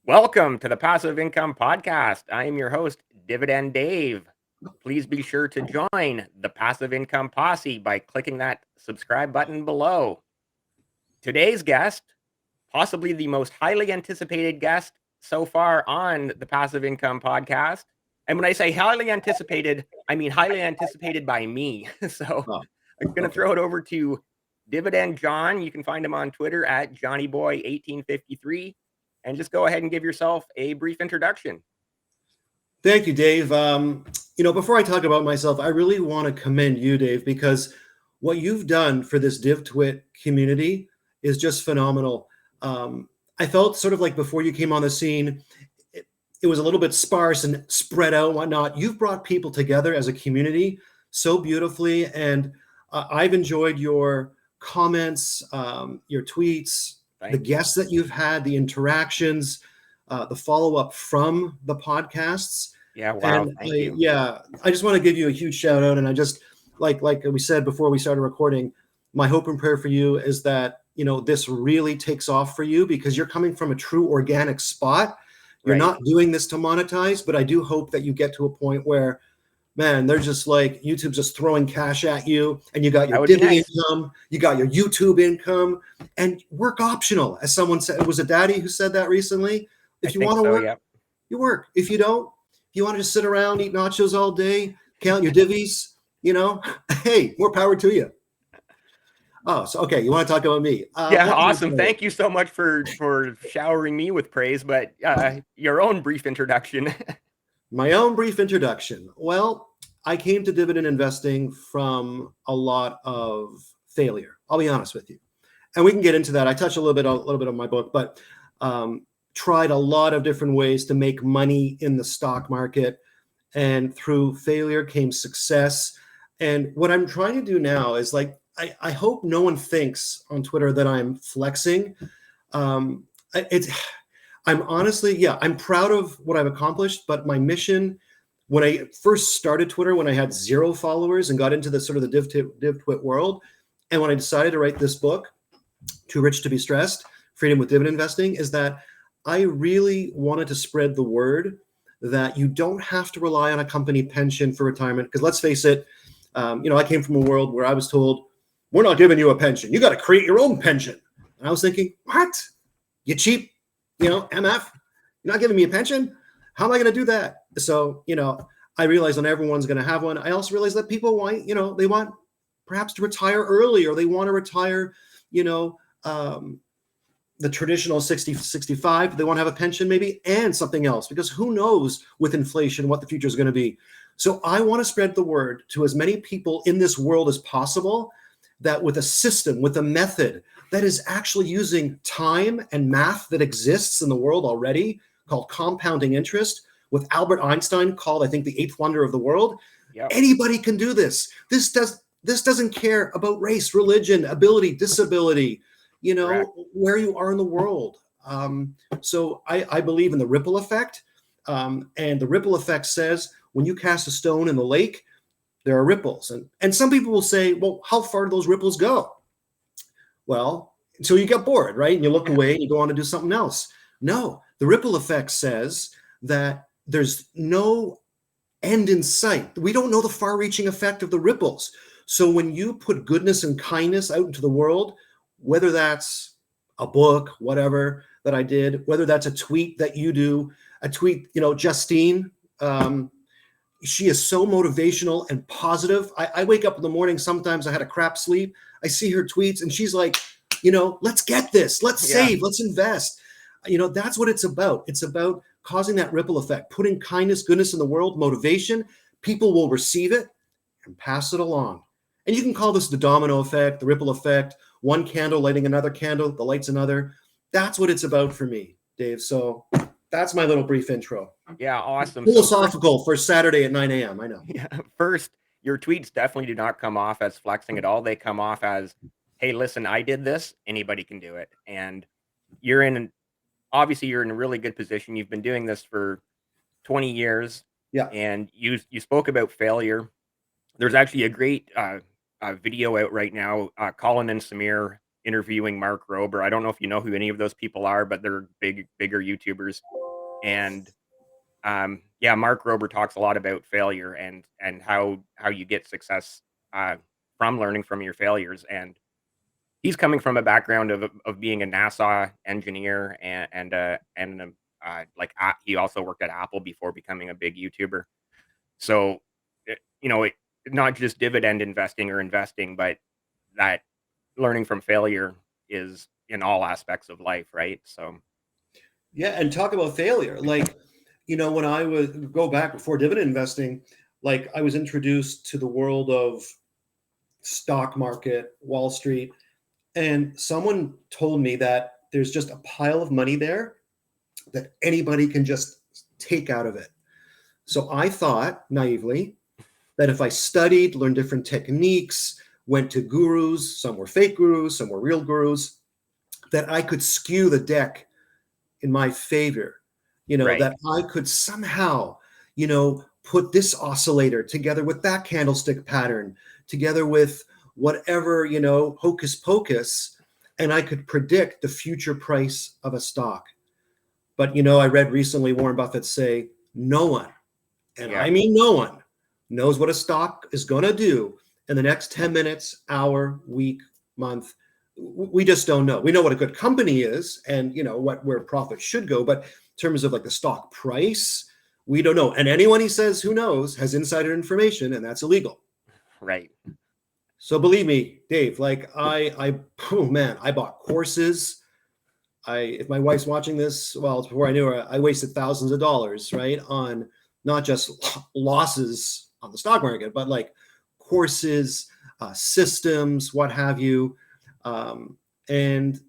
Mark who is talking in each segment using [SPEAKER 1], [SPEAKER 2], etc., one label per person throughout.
[SPEAKER 1] Welcome to the Passive Income Podcast. I am your host, Dividend Dave. Please be sure to join the Passive Income Posse by clicking that subscribe button below. Today's guest, possibly the most highly anticipated guest so far on the Passive Income Podcast. And when I say highly anticipated, I mean highly anticipated by me. So
[SPEAKER 2] Oh,
[SPEAKER 1] I'm going to throw it over to Dividend John. You can find him on Twitter at JohnnyBoy1853. And just go ahead and give yourself a brief introduction.
[SPEAKER 2] thank you, Dave. Before I talk about myself, I really want to commend you, Dave, because what you've done for this DivTwit community is just phenomenal. I felt sort of like before you came on the scene, it was a little bit sparse and spread out and whatnot. You've brought people together as a community so beautifully, and I've enjoyed your comments, your tweets, the guests that you've had, the interactions, the follow-up from the podcasts.
[SPEAKER 1] Yeah, wow, thank you.
[SPEAKER 2] Yeah, I just want to give you a huge shout out. And I just, like we said before we started recording, my hope and prayer for you is that, this really takes off for you because you're coming from a true organic spot. You're not doing this to monetize, but I do hope that you get to a point where, man, they're just like YouTube's just throwing cash at you, and you got your dividend income, you got your YouTube income, and work optional. As someone said, it was a daddy who said that recently. If you want to work, you work. If you don't, if you want to just sit around, eat nachos all day, count your divvies, hey, more power to you. Oh, so okay, you want to talk about me?
[SPEAKER 1] Yeah, awesome. Thank you so much for showering me with praise, but your own brief introduction.
[SPEAKER 2] My own brief introduction. Well, I came to dividend investing from a lot of failure. I'll be honest with you, and we can get into that. I touch a little bit on my book, but tried a lot of different ways to make money in the stock market, and through failure came success. And what I'm trying to do now is I hope no one thinks on Twitter that I'm flexing. I'm honestly, I'm proud of what I've accomplished, but my mission when I first started Twitter, when I had 0 followers and got into the sort of the DivTwit world, and when I decided to write this book, Too Rich to Be Stressed, Freedom with Dividend Investing, is that I really wanted to spread the word that you don't have to rely on a company pension for retirement. Because let's face it, I came from a world where I was told, we're not giving you a pension. You got to create your own pension. And I was thinking, what? You cheap, MF, you're not giving me a pension? How am I going to do that? So, I realized not everyone's going to have one. I also realized that people want, they want perhaps to retire early, or they want to retire, the traditional 60, 65. They want to have a pension maybe and something else, because who knows with inflation what the future is going to be. So I want to spread the word to as many people in this world as possible, that with a system, with a method that is actually using time and math that exists in the world already, called compounding interest, with Albert Einstein called, I think, the 8th wonder of the world. Yep. Anybody can do this. This doesn't care about race, religion, ability, disability, where you are in the world. So I believe in the ripple effect. And the ripple effect says when you cast a stone in the lake, there are ripples. And some people will say, well, how far do those ripples go? Well, until you get bored, right? And you look away and you go on to do something else. No, the ripple effect says that there's no end in sight. We don't know the far-reaching effect of the ripples. So when you put goodness and kindness out into the world, whether that's a book, whatever that I did, whether that's a tweet that you do, Justine, she is so motivational and positive. I wake up in the morning, sometimes I had a crap sleep. I see her tweets and she's like, let's get this, let's save, let's invest. That's what it's about. It's about causing that ripple effect, putting kindness, goodness in the world, motivation. People will receive it and pass it along. And you can call this the domino effect, the ripple effect, one candle lighting another candle, the light's another. That's what it's about for me, Dave. So that's my little brief intro.
[SPEAKER 1] Yeah, awesome.
[SPEAKER 2] Philosophical for Saturday at 9 a.m. I know.
[SPEAKER 1] Yeah, first, your tweets definitely do not come off as flexing at all. They come off as, hey, listen, I did this. Anybody can do it. And obviously you're in a really good position. You've been doing this for 20 years.
[SPEAKER 2] Yeah.
[SPEAKER 1] And you spoke about failure. There's actually a great video out right now, Colin and Samir interviewing Mark Rober. I don't know if you know who any of those people are, but they're bigger YouTubers. And yeah, Mark Rober talks a lot about failure and how you get success from learning from your failures. And he's coming from a background of being a NASA engineer he also worked at Apple before becoming a big YouTuber. So, not just dividend investing or investing, but that learning from failure is in all aspects of life, right? So,
[SPEAKER 2] Yeah, and talk about failure. Like, when I would go back before dividend investing, like I was introduced to the world of stock market, Wall Street, and someone told me that there's just a pile of money there that anybody can just take out of it. So I thought naively that if I studied, learned different techniques, went to gurus, some were fake gurus, some were real gurus, that I could skew the deck in my favor,
[SPEAKER 1] right,
[SPEAKER 2] that I could somehow, put this oscillator together with that candlestick pattern, together with whatever, hocus pocus, and I could predict the future price of a stock. But, I read recently Warren Buffett say, no one, and
[SPEAKER 1] yeah,
[SPEAKER 2] I mean no one, knows what a stock is going to do in the next 10 minutes, hour, week, month. We just don't know. We know what a good company is and where profit should go, but in terms of like the stock price, we don't know. And anyone he says who knows has insider information, and that's illegal.
[SPEAKER 1] right,
[SPEAKER 2] So believe me, Dave, like oh man, I bought courses. If my wife's watching this, well, it's before I knew her, I wasted thousands of dollars, right, on not just losses on the stock market, but like courses, systems, what have you. And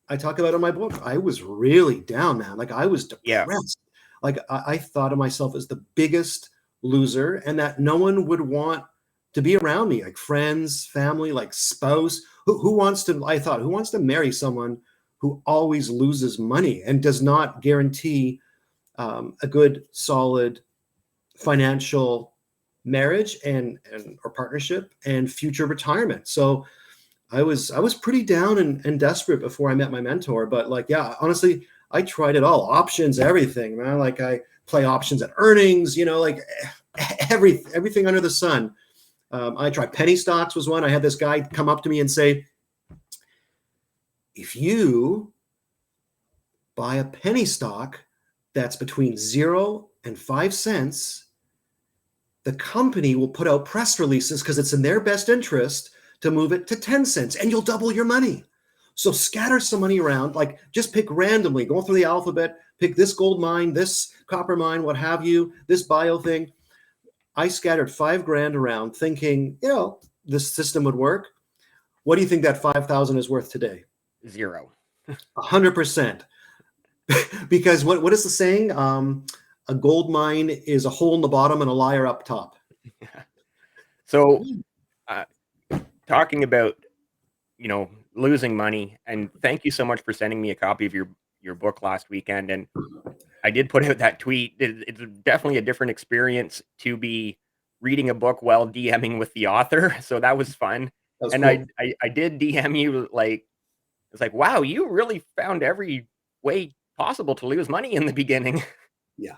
[SPEAKER 2] I talk about it in my book. I was really down, man. Like I was
[SPEAKER 1] yeah,
[SPEAKER 2] depressed. Like I thought of myself as the biggest loser, and that no one would want to be around me, like friends, family, like spouse. Who wants to? I thought, who wants to marry someone who always loses money and does not guarantee a good, solid financial marriage and or partnership and future retirement? So I was pretty down and desperate before I met my mentor. But like, yeah, honestly, I tried it all, options, everything, man. Like I play options at earnings, like everything under the sun. I tried penny stocks was one. I had this guy come up to me and say, if you buy a penny stock that's between 0 and 5 cents, the company will put out press releases because it's in their best interest to move it to 10 cents and you'll double your money. So scatter some money around, like just pick randomly, go through the alphabet, pick this gold mine, this copper mine, what have you, this bio thing. I scattered $5,000 around thinking, this system would work. What do you think that 5,000 is worth today?
[SPEAKER 1] 0.
[SPEAKER 2] 100%. Because what is the saying? A gold mine is a hole in the bottom and a liar up top.
[SPEAKER 1] So, talking about losing money, and thank you so much for sending me a copy of your book last weekend. And I did put out that tweet. It's definitely a different experience to be reading a book while DMing with the author. So that was fun.
[SPEAKER 2] That was
[SPEAKER 1] And
[SPEAKER 2] cool.
[SPEAKER 1] I did DM you, like, it's like, wow, you really found every way possible to lose money in the beginning.
[SPEAKER 2] Yeah.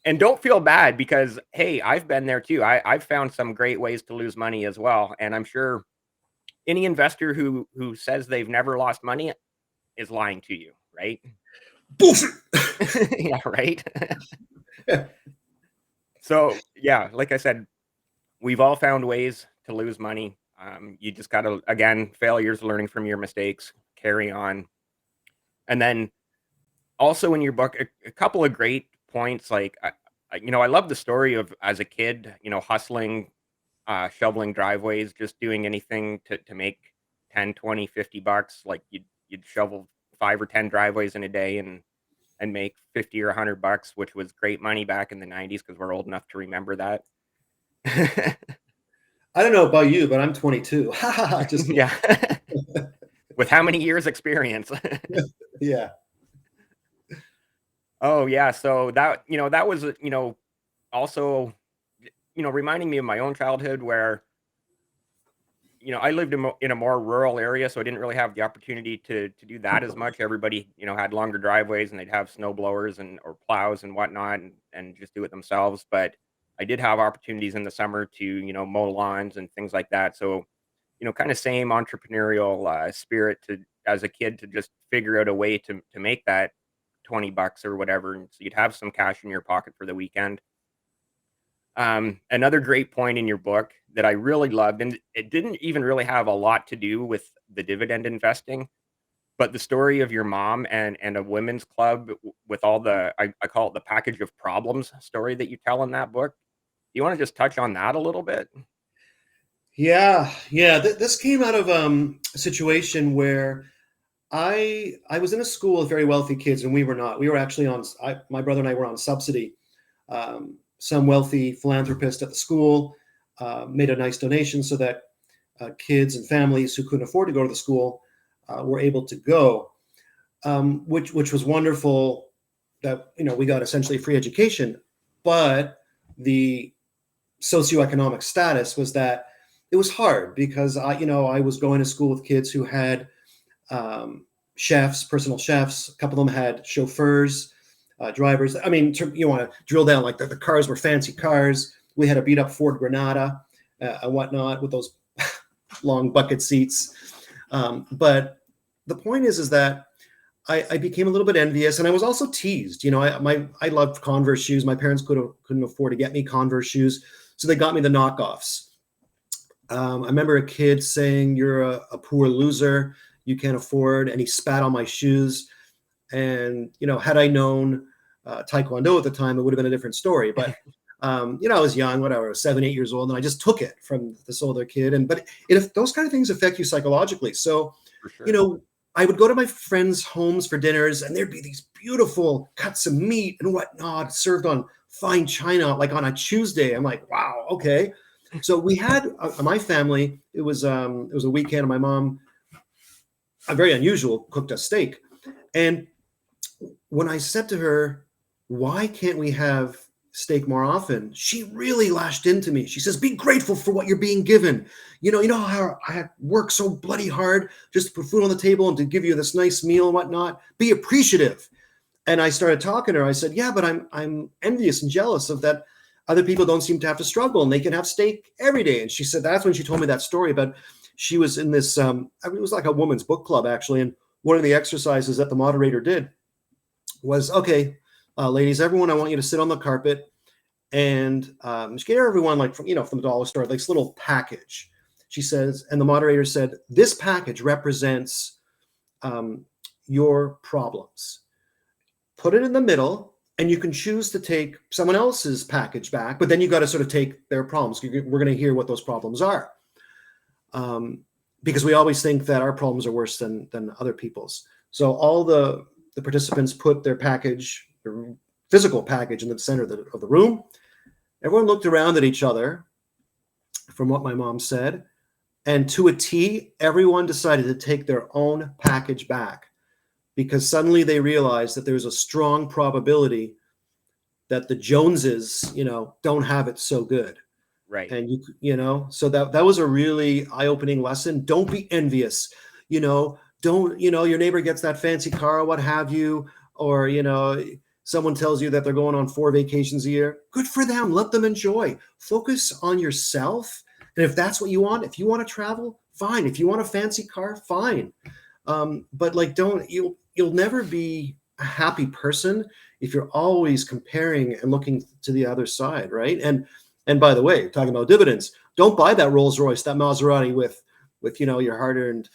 [SPEAKER 1] And don't feel bad because, hey, I've been there too. I've found some great ways to lose money as well. And I'm sure any investor who says they've never lost money is lying to you, right?
[SPEAKER 2] Bullshit.
[SPEAKER 1] Yeah, right. So yeah, like I said, we've all found ways to lose money. You just gotta, again, failures, learning from your mistakes, carry on. And then also in your book, a couple of great points. Like, I love the story of as a kid, hustling, shoveling driveways, just doing anything to make 10, 20, $50. Like you'd shovel 5 or 10 driveways in a day and make 50 or $100, which was great money back in the 90s because we're old enough to remember that.
[SPEAKER 2] I don't know about you, but I'm 22. Just
[SPEAKER 1] Yeah. With how many years experience?
[SPEAKER 2] yeah.
[SPEAKER 1] Oh yeah. So that was, also, reminding me of my own childhood where, I lived in a more rural area, so I didn't really have the opportunity to do that as much. Everybody, had longer driveways and they'd have snow blowers and or plows and whatnot and just do it themselves. But I did have opportunities in the summer to, mow lawns and things like that. So, kind of same entrepreneurial spirit to as a kid to just figure out a way to make that $20 or whatever. And so you'd have some cash in your pocket for the weekend. Another great point in your book that I really loved, and it didn't even really have a lot to do with the dividend investing, but the story of your mom and a women's club with all I call it the package of problems story that you tell in that book. Do you want to just touch on that a little bit?
[SPEAKER 2] Yeah, yeah. This came out of a situation where I was in a school with very wealthy kids, and we were not. We were actually on. My brother and I were on subsidy. Some wealthy philanthropist at the school made a nice donation so that kids and families who couldn't afford to go to the school were able to go, which was wonderful. That we got essentially free education, but the socioeconomic status was that it was hard because I was going to school with kids who had chefs, personal chefs. A couple of them had chauffeurs, drivers. I mean, you want to drill down, like the cars were fancy cars. We had a beat up Ford Granada and whatnot with those long bucket seats. But the point is that I became a little bit envious, and I was also teased. I loved Converse shoes. My parents couldn't afford to get me Converse shoes, so they got me the knockoffs. I remember a kid saying, "You're a poor loser. You can't afford," and he spat on my shoes. And had I known Taekwondo at the time, it would have been a different story. But I was young, whatever, 7, 8 years old, and I just took it from this older kid. But if those kind of things affect you psychologically, so
[SPEAKER 1] For sure.
[SPEAKER 2] I would go to my friends' homes for dinners, and there'd be these beautiful cuts of meat and whatnot served on fine china, like on a Tuesday. I'm like, wow, okay. So we had my family. It was a weekend, and my mom, very unusual, cooked a steak. And when I said to her, "Why can't we have steak more often?" she really lashed into me. She says, "Be grateful for what you're being given. You know how I work so bloody hard just to put food on the table and to give you this nice meal and whatnot. Be appreciative." And I started talking to her. I said, "Yeah, but I'm envious and jealous of that. Other people don't seem to have to struggle, and they can have steak every day." And she said that's when she told me that story about she was in this. I mean, it was like a woman's book club actually, and one of the exercises that the moderator did was, "Okay, ladies, everyone, I want you to sit on the carpet and she gave everyone, like, from the dollar store, like this little package." She says, and the moderator said, "This package represents your problems. Put it in the middle, and you can choose to take someone else's package back, but then you got to sort of take their problems. We're going to hear what those problems are." Because we always think that our problems are worse than other people's. So all the participants put their package, their physical package, in the center of the room. Everyone looked around at each other, from what my mom said, and to a T, everyone decided to take their own package back, because suddenly they realized that there's a strong probability that the Joneses, don't have it so good.
[SPEAKER 1] Right.
[SPEAKER 2] And so that was a really eye-opening lesson. Don't be envious. Don't, your neighbor gets that fancy car or what have you, or someone tells you that they're going on 4 vacations a year. Good for them. Let them enjoy. Focus on yourself. And if that's what you want, if you want to travel, fine. If you want a fancy car, fine. But like, you'll never be a happy person if you're always comparing and looking to the other side, right? And by the way, talking about dividends, don't buy that Rolls Royce, that Maserati with your hard-earned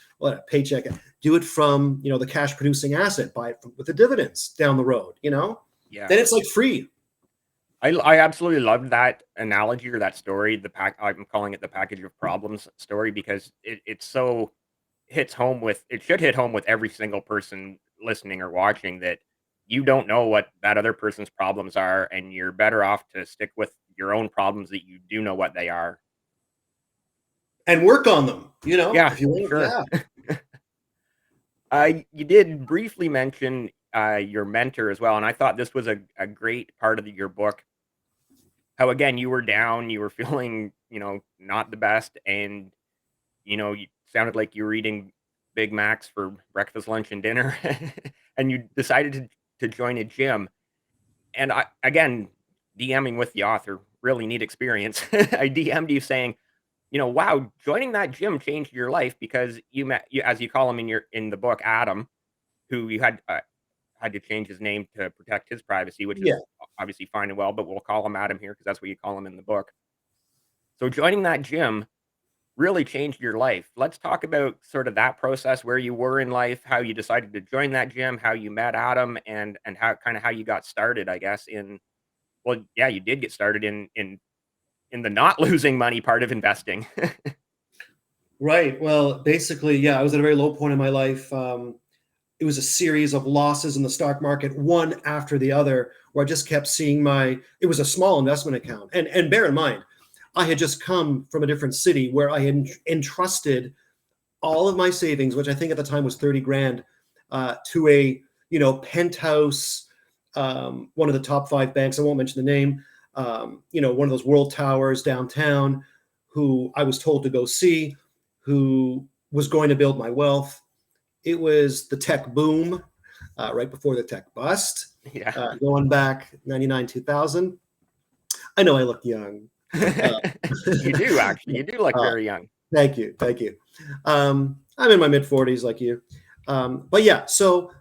[SPEAKER 2] paycheck. Do it from the cash producing asset. Buy it with the dividends down the road.
[SPEAKER 1] Yeah.
[SPEAKER 2] Then it's like free.
[SPEAKER 1] I absolutely loved that analogy or that story. I'm calling it the package of problems story because it so hits home with it should hit home with every single person listening or watching that you don't know what that other person's problems are, and you're better off to stick with your own problems that you do know what they are.
[SPEAKER 2] And work on them.
[SPEAKER 1] Yeah,
[SPEAKER 2] If you want,
[SPEAKER 1] sure.
[SPEAKER 2] yeah.
[SPEAKER 1] You did briefly mention your mentor as well, and I thought this was a great part of your book. How again you were down, you were feeling not the best, and you sounded like you were eating Big Macs for breakfast, lunch, and dinner, and you decided to join a gym. And I again, DMing with the author, really neat experience. I DM'd you saying, "Wow, joining that gym changed your life because you met, as you call him in the book, Adam, who you had to change his name to protect his privacy, which
[SPEAKER 2] Yeah.
[SPEAKER 1] is obviously fine and well, but we'll call him Adam here because that's what you call him in the book. So joining that gym really changed your life. Let's talk about sort of that process, where you were in life, how you decided to join that gym, how you met Adam, and how you got started, I guess, in well, yeah, you did get started in the not losing money part of investing.
[SPEAKER 2] Right. Well, basically, yeah, I was at a very low point in my life. It was a series of losses in the stock market, one after the other, where I just kept seeing it was a small investment account. And bear in mind, I had just come from a different city where I had entrusted all of my savings, which I think at the time was 30 grand, to a, penthouse, one of the top 5 banks. I won't mention the name, one of those world towers downtown, who I was told to go see, who was going to build my wealth. It was the tech boom, right before the tech bust,
[SPEAKER 1] Yeah.
[SPEAKER 2] going back 99, 2000. I know I look young.
[SPEAKER 1] You do, actually. You do look
[SPEAKER 2] Uh,
[SPEAKER 1] very young.
[SPEAKER 2] Thank you. Thank you. I'm in my mid 40s like you. But yeah, so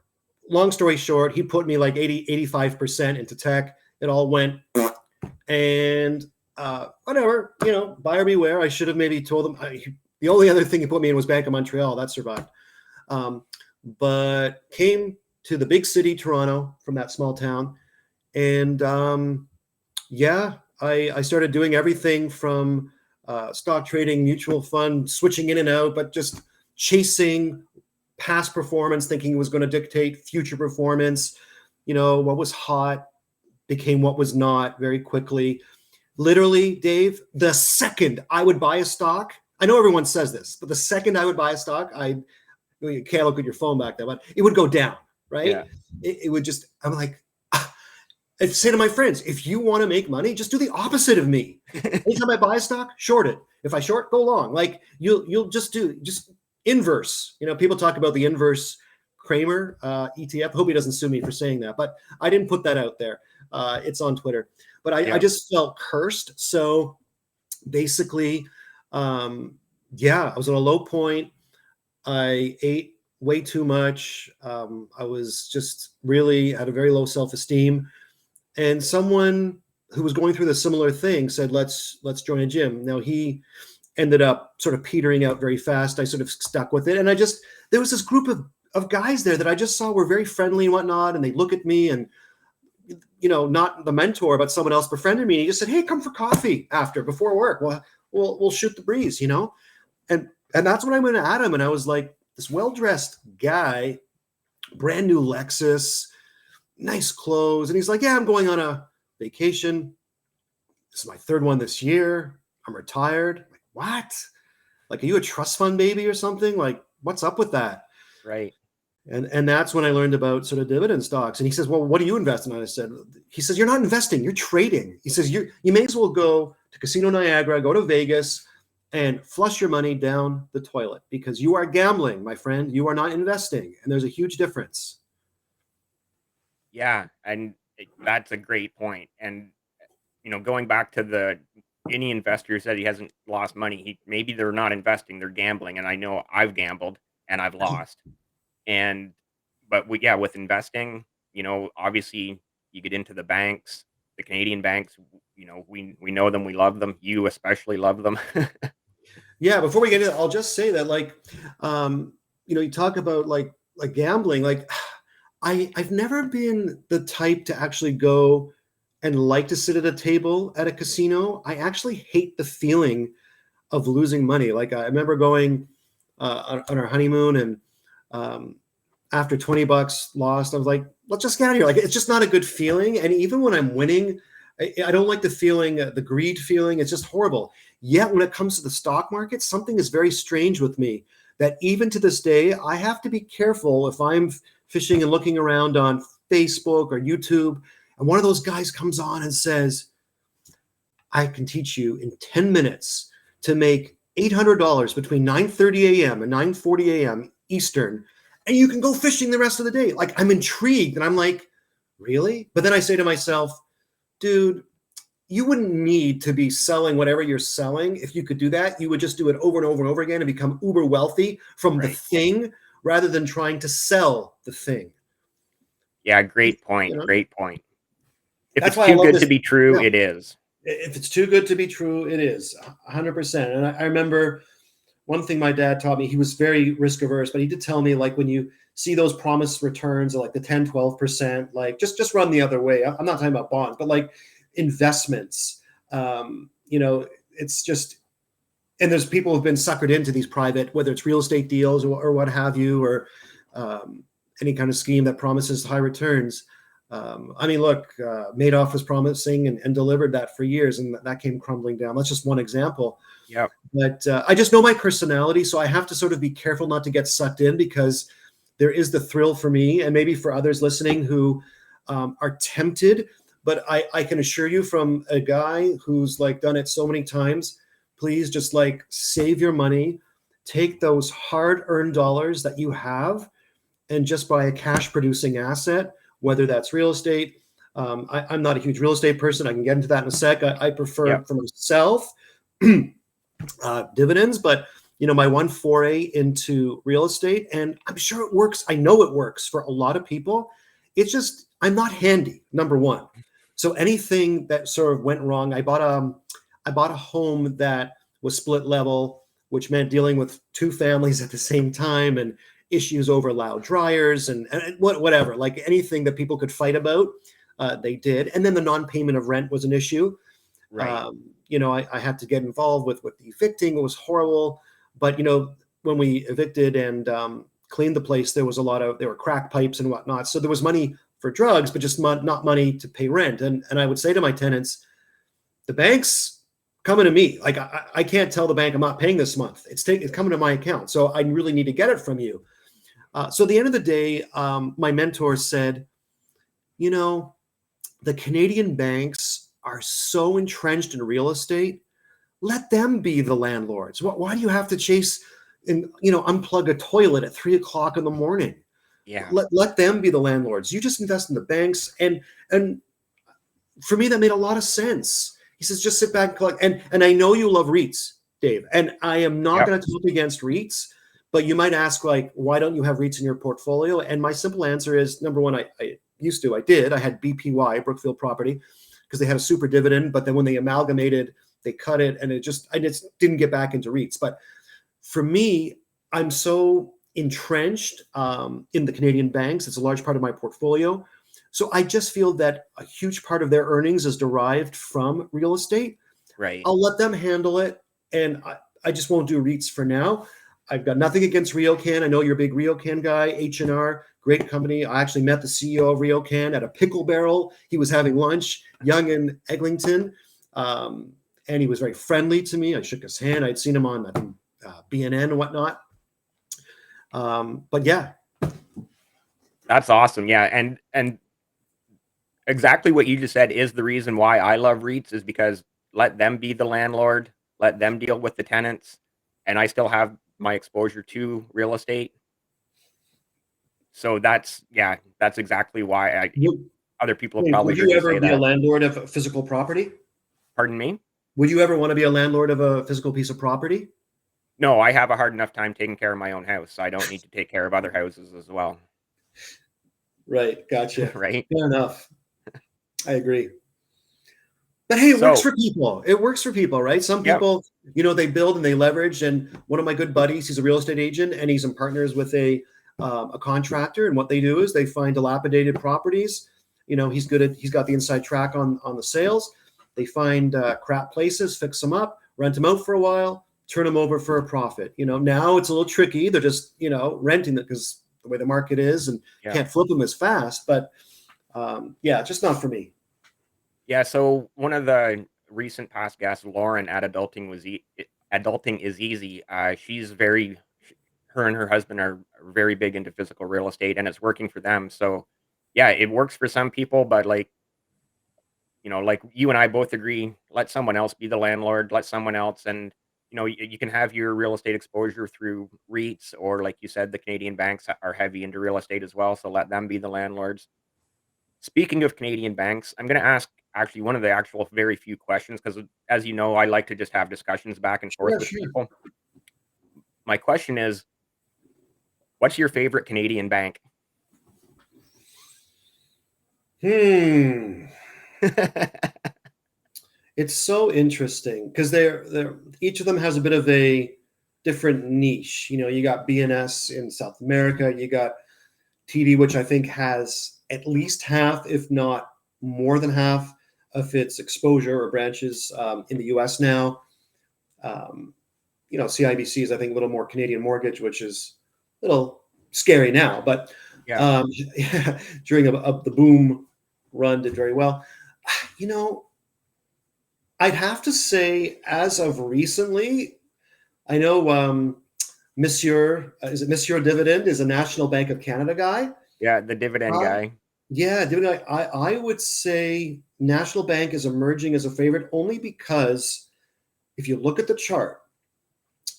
[SPEAKER 2] long story short, he put me like 85% into tech. It all went and whatever, buyer beware. I should have maybe told them. The only other thing he put me in was Bank of Montreal. That survived. But came to the big city, Toronto, from that small town. And yeah, I started doing everything from stock trading, mutual fund, switching in and out, but just chasing past performance, thinking it was going to dictate future performance. What was hot became what was not very quickly. Literally, Dave, the second I would buy a stock, I know everyone says this, but the second I would buy a stock, you can't look at your phone back there, but it would go down, right?
[SPEAKER 1] Yeah.
[SPEAKER 2] It would just, I'm like, I say to my friends, if you want to make money, just do the opposite of me. Anytime I buy a stock, short it. If I short, go long. Like you'll just inverse. People talk about the inverse Kramer ETF. Hope he doesn't sue me for saying that, but I didn't put that out there. It's on Twitter. But I just felt cursed. So basically, I was at a low point. I ate way too much. I was just really had a very low self-esteem. And someone who was going through the similar thing said, let's join a gym. Now he ended up sort of petering out very fast. I sort of stuck with it. And there was this group of guys there that I just saw were very friendly and whatnot. And they look at me and, not the mentor, but someone else befriended me. And he just said, hey, come for coffee before work. Well, we'll shoot the breeze, And that's when I went to Adam, and I was like, this well-dressed guy, brand new Lexus, nice clothes. And he's like, yeah, I'm going on a vacation. This is my 3rd one this year. I'm retired. I'm like, what? Like, are you a trust fund baby or something? Like, what's up with that?
[SPEAKER 1] Right.
[SPEAKER 2] And that's when I learned about sort of dividend stocks. And he says, well, what do you invest in? And I said, he says, you're not investing, you're trading. He says, you may as well go to Casino Niagara, go to Vegas, and flush your money down the toilet, because you are gambling, my friend. You are not investing. And there's a huge difference.
[SPEAKER 1] Yeah, and that's a great point. And going back to any investor who said he hasn't lost money, maybe they're not investing, they're gambling. And I know I've gambled and I've lost. And with investing, obviously you get into the banks, the Canadian banks. We know them, we love them. You especially love them.
[SPEAKER 2] Yeah, before we get into it, I'll just say that, like, you talk about like gambling. Like, I've never been the type to actually go and like to sit at a table at a casino. I actually hate the feeling of losing money. Like, I remember going on our honeymoon, and after 20 bucks lost, I was like, let's just get out of here. Like, it's just not a good feeling. And even when I'm winning, I don't like the feeling, the greed feeling. It's just horrible. Yet when it comes to the stock market, something is very strange with me, that even to this day, I have to be careful if I'm fishing and looking around on Facebook or YouTube, and one of those guys comes on and says, I can teach you in 10 minutes to make $800 between 9:30 a.m. and 9:40 a.m. Eastern, and you can go fishing the rest of the day. Like, I'm intrigued, and I'm like, really? But then I say to myself, dude, you wouldn't need to be selling whatever you're selling. If you could do that, you would just do it over and over and over again and become uber wealthy from the
[SPEAKER 1] Right.
[SPEAKER 2] thing rather than trying to sell the thing.
[SPEAKER 1] Yeah, great
[SPEAKER 2] You
[SPEAKER 1] point.
[SPEAKER 2] know,
[SPEAKER 1] Great point. If
[SPEAKER 2] that's
[SPEAKER 1] it's
[SPEAKER 2] why I
[SPEAKER 1] too
[SPEAKER 2] love
[SPEAKER 1] good to
[SPEAKER 2] this.
[SPEAKER 1] be true,
[SPEAKER 2] Yeah,
[SPEAKER 1] it is.
[SPEAKER 2] if it's too good to be true, it is 100%. And I remember one thing my dad taught me. He was very risk averse, but he did tell me, like, when you see those promised returns of like the 10, 12%, like just run the other way. I'm not talking about bonds, but like investments. It's just, and there's people who've been suckered into these private, whether it's real estate deals or what have you, or any kind of scheme that promises high returns. I mean, look, Madoff was promising and delivered that for years, and that came crumbling down. That's just one example.
[SPEAKER 1] Yep.
[SPEAKER 2] But I just know my personality, so I have to sort of be careful not to get sucked in, because there is the thrill for me, and maybe for others listening who are tempted. But I can assure you, from a guy who's like done it so many times, please just like save your money, take those hard-earned dollars that you have, and just buy a cash-producing asset, whether that's real estate. I'm not a huge real estate person. I can get into that in a sec. I prefer
[SPEAKER 1] Yep.
[SPEAKER 2] for myself dividends, but my one foray into real estate, and I'm sure it works. I know it works for a lot of people. It's just I'm not handy, number one. So anything that sort of went wrong, I bought a home that was split level, which meant dealing with two families at the same time, and issues over loud dryers and whatever, like anything that people could fight about, they did. And then the non-payment of rent was an issue.
[SPEAKER 1] Right.
[SPEAKER 2] I had to get involved with the evicting. It was horrible. But, when we evicted and cleaned the place, there were crack pipes and whatnot. So there was money for drugs, but just not money to pay rent. And I would say to my tenants, the bank's coming to me. Like, I can't tell the bank I'm not paying this month. It's coming to my account. So I really need to get it from you. So at the end of the day, my mentor said, the Canadian banks are so entrenched in real estate. Let them be the landlords. Why do you have to chase and unplug a toilet at 3 o'clock in the morning?
[SPEAKER 1] Yeah.
[SPEAKER 2] Let them be the landlords. You just invest in the banks, and for me that made a lot of sense. He says just sit back and collect. And I know you love REITs, Dave, and I am not
[SPEAKER 1] Yep.
[SPEAKER 2] going to talk against REITs, but you might ask, like, why don't you have REITs in your portfolio? And my simple answer is, number one, I had BPY, Brookfield Property, because they had a super dividend, but then when they amalgamated, they cut it, and I just didn't get back into REITs. But for me, I'm so entrenched in the Canadian banks. It's a large part of my portfolio. So I just feel that a huge part of their earnings is derived from real estate.
[SPEAKER 1] Right.
[SPEAKER 2] I'll let them handle it, and I just won't do REITs for now. I've got nothing against RioCan. I know you're a big RioCan guy. H&R, great company. I actually met the CEO of RioCan at a Pickle Barrel. He was having lunch, young in Eglinton, and he was very friendly to me. I shook his hand. I'd seen him on BNN and whatnot. But yeah.
[SPEAKER 1] That's awesome. Yeah. And exactly what you just said is the reason why I love REITs, is because let them be the landlord, let them deal with the tenants, and I still have my exposure to real estate. So that's exactly why other people have probably
[SPEAKER 2] Would
[SPEAKER 1] heard
[SPEAKER 2] you
[SPEAKER 1] me
[SPEAKER 2] ever
[SPEAKER 1] say
[SPEAKER 2] be a
[SPEAKER 1] that.
[SPEAKER 2] landlord of a physical property?
[SPEAKER 1] Pardon me?
[SPEAKER 2] Would you ever want to be a landlord of a physical piece of property?
[SPEAKER 1] No, I have a hard enough time taking care of my own house, so I don't need to take care of other houses as well.
[SPEAKER 2] Right. Gotcha.
[SPEAKER 1] Right?
[SPEAKER 2] Fair enough. I agree. But hey, it works
[SPEAKER 1] So,
[SPEAKER 2] for people. It works for people, right? Some
[SPEAKER 1] yep.
[SPEAKER 2] people, they build and they leverage. And one of my good buddies, he's a real estate agent, and he's in partners with a contractor. And what they do is they find dilapidated properties. He's got the inside track on the sales. They find crap places, fix them up, rent them out for a while, turn them over for a profit. Now it's a little tricky. They're just renting it because the way the market is, and
[SPEAKER 1] Yeah.
[SPEAKER 2] can't flip them as fast. But yeah, just not for me.
[SPEAKER 1] Yeah, so one of the recent past guests, Lauren at Adulting is Easy. She's her and her husband are very big into physical real estate, and it's working for them. So, yeah, it works for some people, but like you and I both agree, let someone else be the landlord, let someone else. And you can have your real estate exposure through REITs, or like you said, the Canadian banks are heavy into real estate as well. So let them be the landlords. Speaking of Canadian banks, I'm going to ask actually one of the actual very few questions because, as you know, I like to just have discussions back and forth
[SPEAKER 2] Sure,
[SPEAKER 1] with
[SPEAKER 2] sure.
[SPEAKER 1] people. My question is, what's your favorite Canadian bank?
[SPEAKER 2] It's so interesting because they're each of them has a bit of a different niche. You got BNS in South America, you got TD, which I think has at least half, if not more than half, of its exposure or branches in the US now. CIBC is, I think, a little more Canadian mortgage, which is a little scary now, but
[SPEAKER 1] Yeah.
[SPEAKER 2] during the boom run did very well. You know, I'd have to say, as of recently, I know is it Monsieur Dividend is a National Bank of Canada guy.
[SPEAKER 1] Yeah, the dividend
[SPEAKER 2] Uh,
[SPEAKER 1] guy.
[SPEAKER 2] yeah, Dividend. I would say National Bank is emerging as a favorite only because if you look at the chart,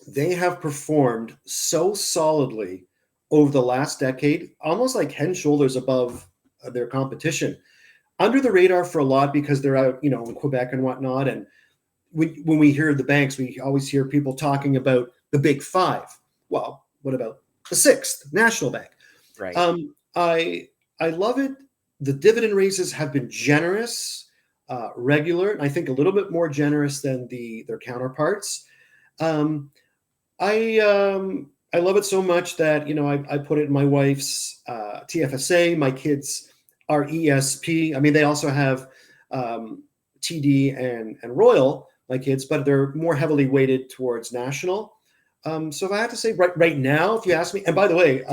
[SPEAKER 2] they have performed so solidly over the last decade, almost like head and shoulders above their competition. Under the radar for a lot because they're out, in Quebec and whatnot. And when we hear the banks, we always hear people talking about the big five. Well, what about the sixth, National Bank?
[SPEAKER 1] Right.
[SPEAKER 2] I love it. The dividend raises have been generous, regular, and I think a little bit more generous than their counterparts. Um, I love it so much that I put it in my wife's TFSA. My kids are ESP. I mean, they also have TD and Royal, my kids, but they're more heavily weighted towards national. So if I have to say right now, if you ask me, and by the way,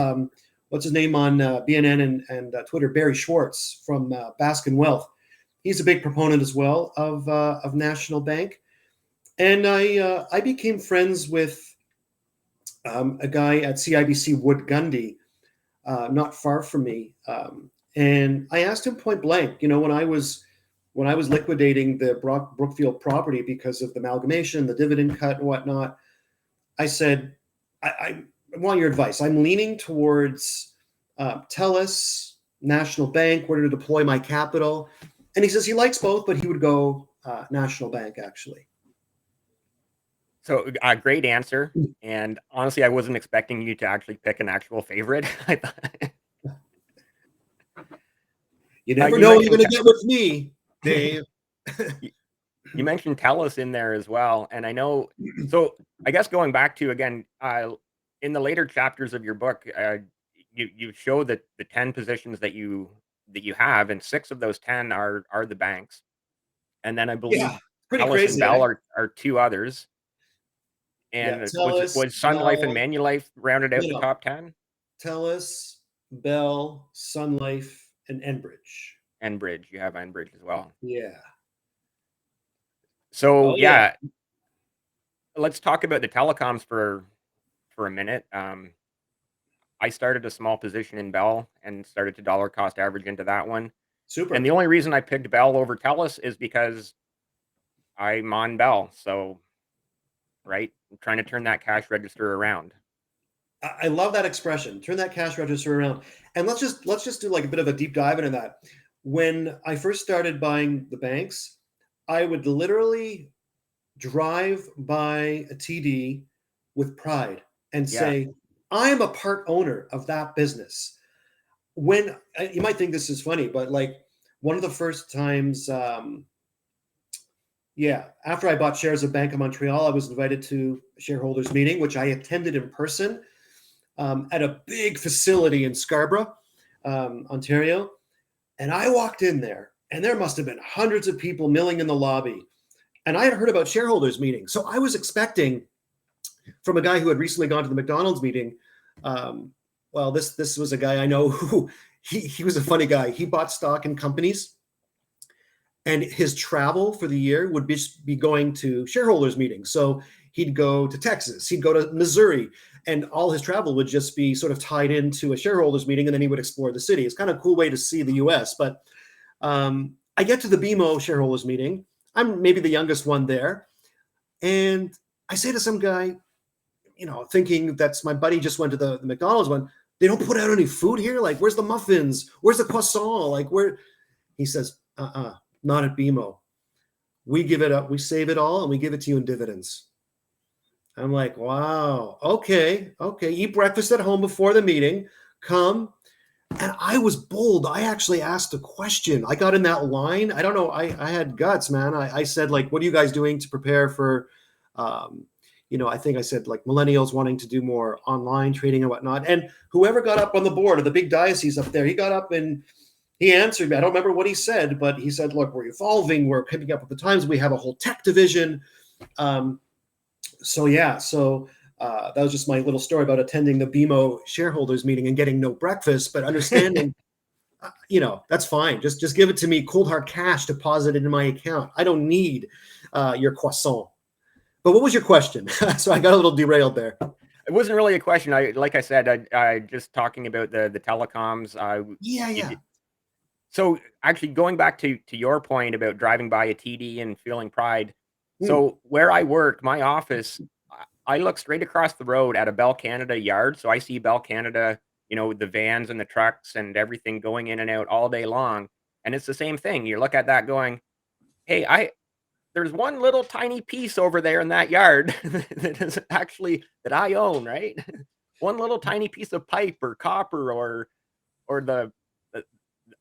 [SPEAKER 2] what's his name on BNN and Twitter, Barry Schwartz from Baskin Wealth, he's a big proponent as well of National Bank. And I became friends with a guy at CIBC, Wood Gundy, not far from me, and I asked him point blank, when I was liquidating the Brookfield property because of the amalgamation, the dividend cut, and whatnot. I said, I want your advice. I'm leaning towards TELUS, National Bank, where to deploy my capital, and he says he likes both, but he would go National Bank actually.
[SPEAKER 1] So, great answer. And honestly, I wasn't expecting you to actually pick an actual favorite.
[SPEAKER 2] You never
[SPEAKER 1] You
[SPEAKER 2] know what you're
[SPEAKER 1] mentioned
[SPEAKER 2] going to get with me, Dave.
[SPEAKER 1] you mentioned TELUS in there as well, and I know. So, I guess going back to again, in the later chapters of your book, you show that the 10 positions that you have, and 6 of those 10 are the banks, and then I
[SPEAKER 2] Yeah,
[SPEAKER 1] believe
[SPEAKER 2] pretty
[SPEAKER 1] TELUS and
[SPEAKER 2] crazy,
[SPEAKER 1] Bell
[SPEAKER 2] eh?
[SPEAKER 1] are 2 others.
[SPEAKER 2] Yeah,
[SPEAKER 1] And
[SPEAKER 2] TELUS,
[SPEAKER 1] was Sun Life and
[SPEAKER 2] Bell,
[SPEAKER 1] Manulife rounded out the
[SPEAKER 2] no,
[SPEAKER 1] top 10?
[SPEAKER 2] TELUS, Bell, Sun Life, and Enbridge.
[SPEAKER 1] Enbridge, you have Enbridge as well.
[SPEAKER 2] Yeah.
[SPEAKER 1] So,
[SPEAKER 2] Oh yeah.
[SPEAKER 1] yeah, let's talk about the telecoms for a minute. I started a small position in Bell and started to dollar cost average into that one. And the
[SPEAKER 2] Super.
[SPEAKER 1] only reason I picked Bell over TELUS is because I'm on Bell. So, right, I'm trying to turn that cash register around.
[SPEAKER 2] I love that expression. Turn that cash register around. And let's just do like a bit of a deep dive into that. When I first started buying the banks, I would literally drive by a TD with pride and
[SPEAKER 1] Yeah,
[SPEAKER 2] say, I am a part owner of that business. When you might think this is funny, but like one of the first times, after I bought shares of Bank of Montreal, I was invited to a shareholders meeting, which I attended in person at a big facility in Scarborough, Ontario. And I walked in there, and there must have been hundreds of people milling in the lobby. And I had heard about shareholders meetings. So I was expecting from a guy who had recently gone to the McDonald's meeting. This was a guy I know who he was a funny guy. He bought stock in companies, and his travel for the year would be going to shareholders meetings. So he'd go to Texas, he'd go to Missouri, and all his travel would just be sort of tied into a shareholders meeting, and then he would explore the city. It's kind of a cool way to see the US. But I get to the BMO shareholders meeting. I'm maybe the youngest one there. And I say to some guy, thinking that's my buddy just went to the McDonald's one. They don't put out any food here. Like, where's the muffins? Where's the croissant? Like, where? He says, not at BMO. We give it up. We save it all and we give it to you in dividends. I'm like, wow. Okay. Eat breakfast at home before the meeting. Come. And I was bold. I actually asked a question. I got in that line. I don't know. I had guts, man. I said, like, what are you guys doing to prepare for, I think I said, like, millennials wanting to do more online trading and whatnot. And whoever got up on the board of the big diocese up there, he got up and he answered me. I don't remember what he said, but he said, look, we're evolving. We're keeping up with the times. We have a whole tech division. So that was just my little story about attending the BMO shareholders meeting and getting no breakfast, but understanding, that's fine. Just give it to me, cold hard cash deposited in my account. I don't need your croissant. But what was your question? So I got a little derailed there.
[SPEAKER 1] It wasn't really a question. Like I said, I just talking about the telecoms.
[SPEAKER 2] Yeah.
[SPEAKER 1] So actually, going back to your point about driving by a TD and feeling pride. So where I work, my office, I look straight across the road at a Bell Canada yard. So I see Bell Canada, the vans and the trucks and everything going in and out all day long. And it's the same thing. You look at that going, hey, there's one little tiny piece over there in that yard that I own, right? One little tiny piece of pipe or copper or the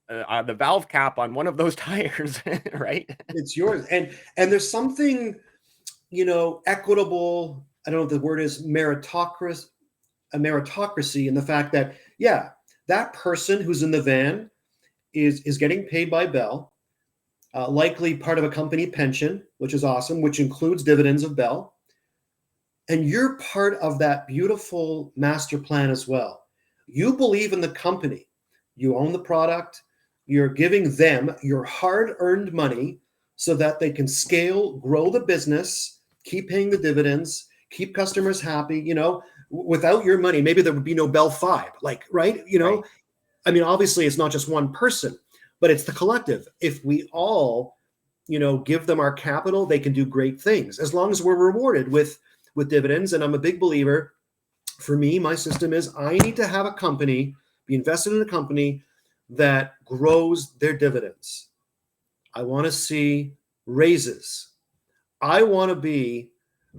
[SPEAKER 1] valve cap on one of those tires, right?
[SPEAKER 2] It's yours. And there's something, equitable, I don't know if the word is meritocracy in the fact that, that person who's in the van is getting paid by Bell, likely part of a company pension, which is awesome, which includes dividends of Bell. And you're part of that beautiful master plan as well. You believe in the company. You own the product. You're giving them your hard-earned money so that they can scale, grow the business, keep paying the dividends, keep customers happy. Without your money, maybe there would be no Bell 5, right?
[SPEAKER 1] Right.
[SPEAKER 2] I mean, obviously it's not just one person, but it's the collective. If we all, give them our capital, they can do great things as long as we're rewarded with dividends. And I'm a big believer. For me, my system is I need to have a company, be invested in a company that grows their dividends. I want to see raises. I want to be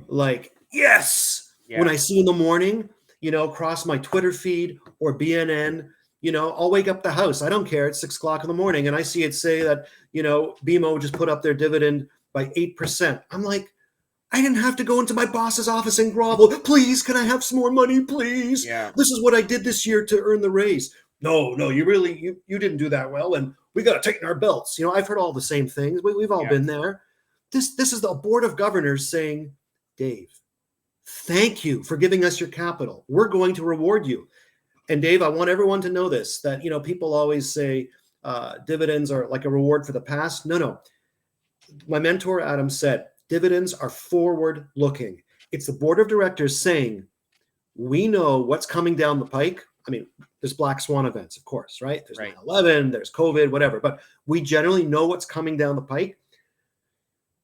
[SPEAKER 2] like, yes, when I see in the morning, across my Twitter feed or BNN, I'll wake up the house. I don't care. It's 6:00 in the morning. And I see it say that, BMO just put up their dividend by 8%. I'm like, I didn't have to go into my boss's office and grovel. Please, can I have some more money, please?
[SPEAKER 1] Yeah.
[SPEAKER 2] This is what I did this year to earn the raise. No, you didn't do that well. And we got to tighten our belts. I've heard all the same things. We've all been there. This is the board of governors saying, Dave, thank you for giving us your capital. We're going to reward you. And Dave, I want everyone to know this, that, people always say dividends are like a reward for the past. No. My mentor, Adam, said, dividends are forward looking. It's the board of directors saying, we know what's coming down the pike. I mean, there's black swan events, of course, right? There's 9/11, there's COVID, whatever, but we generally know what's coming down the pike.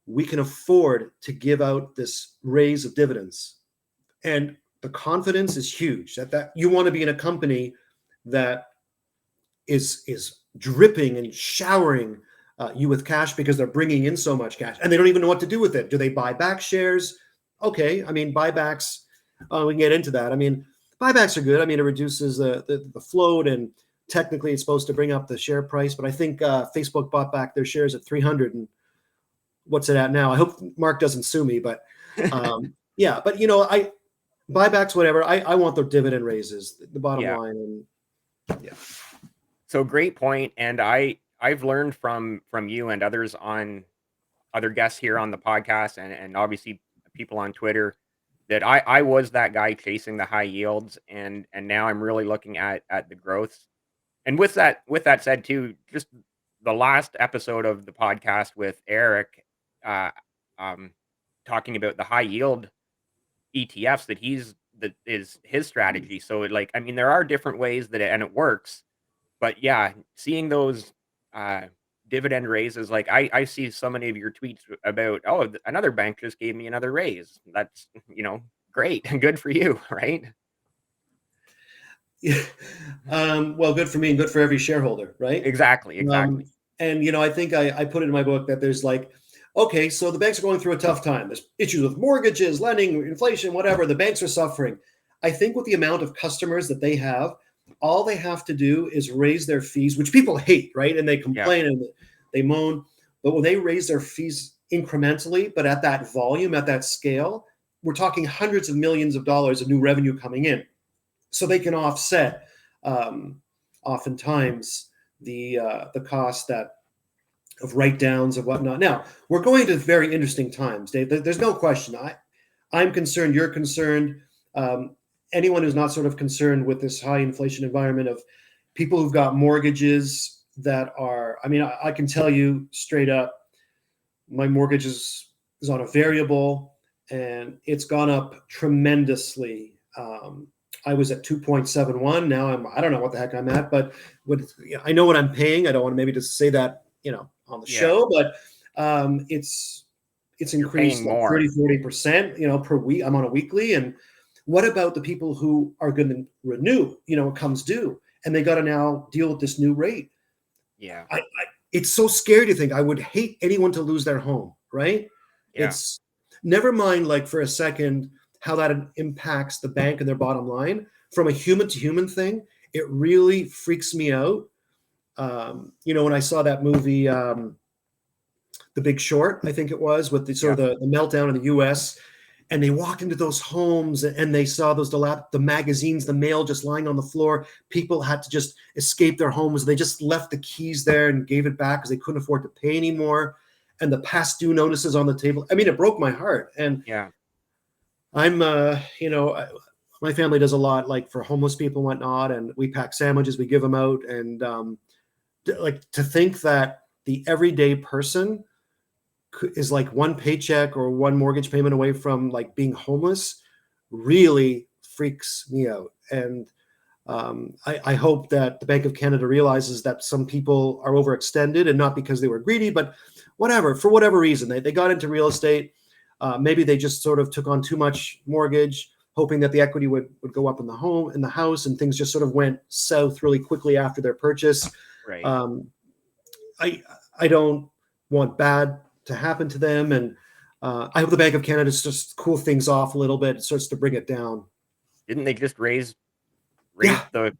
[SPEAKER 2] We can afford to give out this raise of dividends. And the confidence is huge that you want to be in a company that is dripping and showering you with cash because they're bringing in so much cash and they don't even know what to do with it. Do they buy back shares? Okay. I mean, buybacks, we can get into that. I mean, buybacks are good. I mean, it reduces the float and technically it's supposed to bring up the share price, but I think Facebook bought back their shares at 300 and what's it at now? I hope Mark doesn't sue me, but yeah, but buybacks, whatever. I want the dividend raises, the bottom line. And
[SPEAKER 1] So great point. And I've learned from you and others on other guests here on the podcast and obviously people on Twitter that I was that guy chasing the high yields and now I'm really looking at the growths. And with that said too, just the last episode of the podcast with Eric, uh, talking about the high yield ETFs that is his strategy. So I mean, there are different ways and it works, but yeah, seeing those dividend raises, like I see so many of your tweets about, oh, another bank just gave me another raise. That's, great. Good for you, right?
[SPEAKER 2] Yeah. Well, good for me and good for every shareholder, right?
[SPEAKER 1] Exactly, exactly.
[SPEAKER 2] And I think I put it in my book that there's like, okay, so the banks are going through a tough time. There's issues with mortgages, lending, inflation, whatever. The banks are suffering. I think with the amount of customers that they have, all they have to do is raise their fees, which people hate, right? And they
[SPEAKER 1] Yeah,
[SPEAKER 2] complain and they moan. But when they raise their fees incrementally, but at that volume, at that scale, we're talking hundreds of millions of dollars of new revenue coming in. So they can offset oftentimes the cost that of write downs and whatnot. Now we're going to very interesting times, Dave. There's no question. I'm concerned. You're concerned. Anyone who's not sort of concerned with this high inflation environment of people who've got mortgages that are. I mean, I can tell you straight up, my mortgage is on a variable, and it's gone up tremendously. I was at 2.71. Now I don't know what the heck I'm at, but I know what I'm paying. I don't want to maybe just say that, on the
[SPEAKER 1] yeah.
[SPEAKER 2] show, but it's
[SPEAKER 1] You're
[SPEAKER 2] increased
[SPEAKER 1] paying
[SPEAKER 2] like
[SPEAKER 1] more.
[SPEAKER 2] 30-40%, per week. I'm on a weekly. And what about the people who are going to renew, it comes due and they got to now deal with this new rate?
[SPEAKER 1] Yeah,
[SPEAKER 2] It's so scary to think. I would hate anyone to lose their home, right?
[SPEAKER 1] yeah,
[SPEAKER 2] It's never mind, like for a second, how that impacts the bank and their bottom line from a human to human thing. It really freaks me out. When I saw that movie, The Big Short, I think it was, with the sort
[SPEAKER 1] yeah,
[SPEAKER 2] of the meltdown in the U.S., and they walked into those homes and they saw the magazines, the mail just lying on the floor. People had to just escape their homes. They just left the keys there and gave it back because they couldn't afford to pay anymore. And the past due notices on the table. I mean, it broke my heart. And
[SPEAKER 1] yeah.
[SPEAKER 2] I'm, my family does a lot like for homeless people and whatnot, and we pack sandwiches, we give them out, and like to think that the everyday person is like one paycheck or one mortgage payment away from like being homeless really freaks me out. And I hope that the Bank of Canada realizes that some people are overextended, and not because they were greedy, but for whatever reason, they got into real estate. Maybe they just sort of took on too much mortgage, hoping that the equity would go up in the house, and things just sort of went south really quickly after their purchase.
[SPEAKER 1] Right.
[SPEAKER 2] I don't want bad to happen to them, and I hope the Bank of Canada just cool things off a little bit, starts to bring it down.
[SPEAKER 1] Didn't they just raise
[SPEAKER 2] Yeah,
[SPEAKER 1] the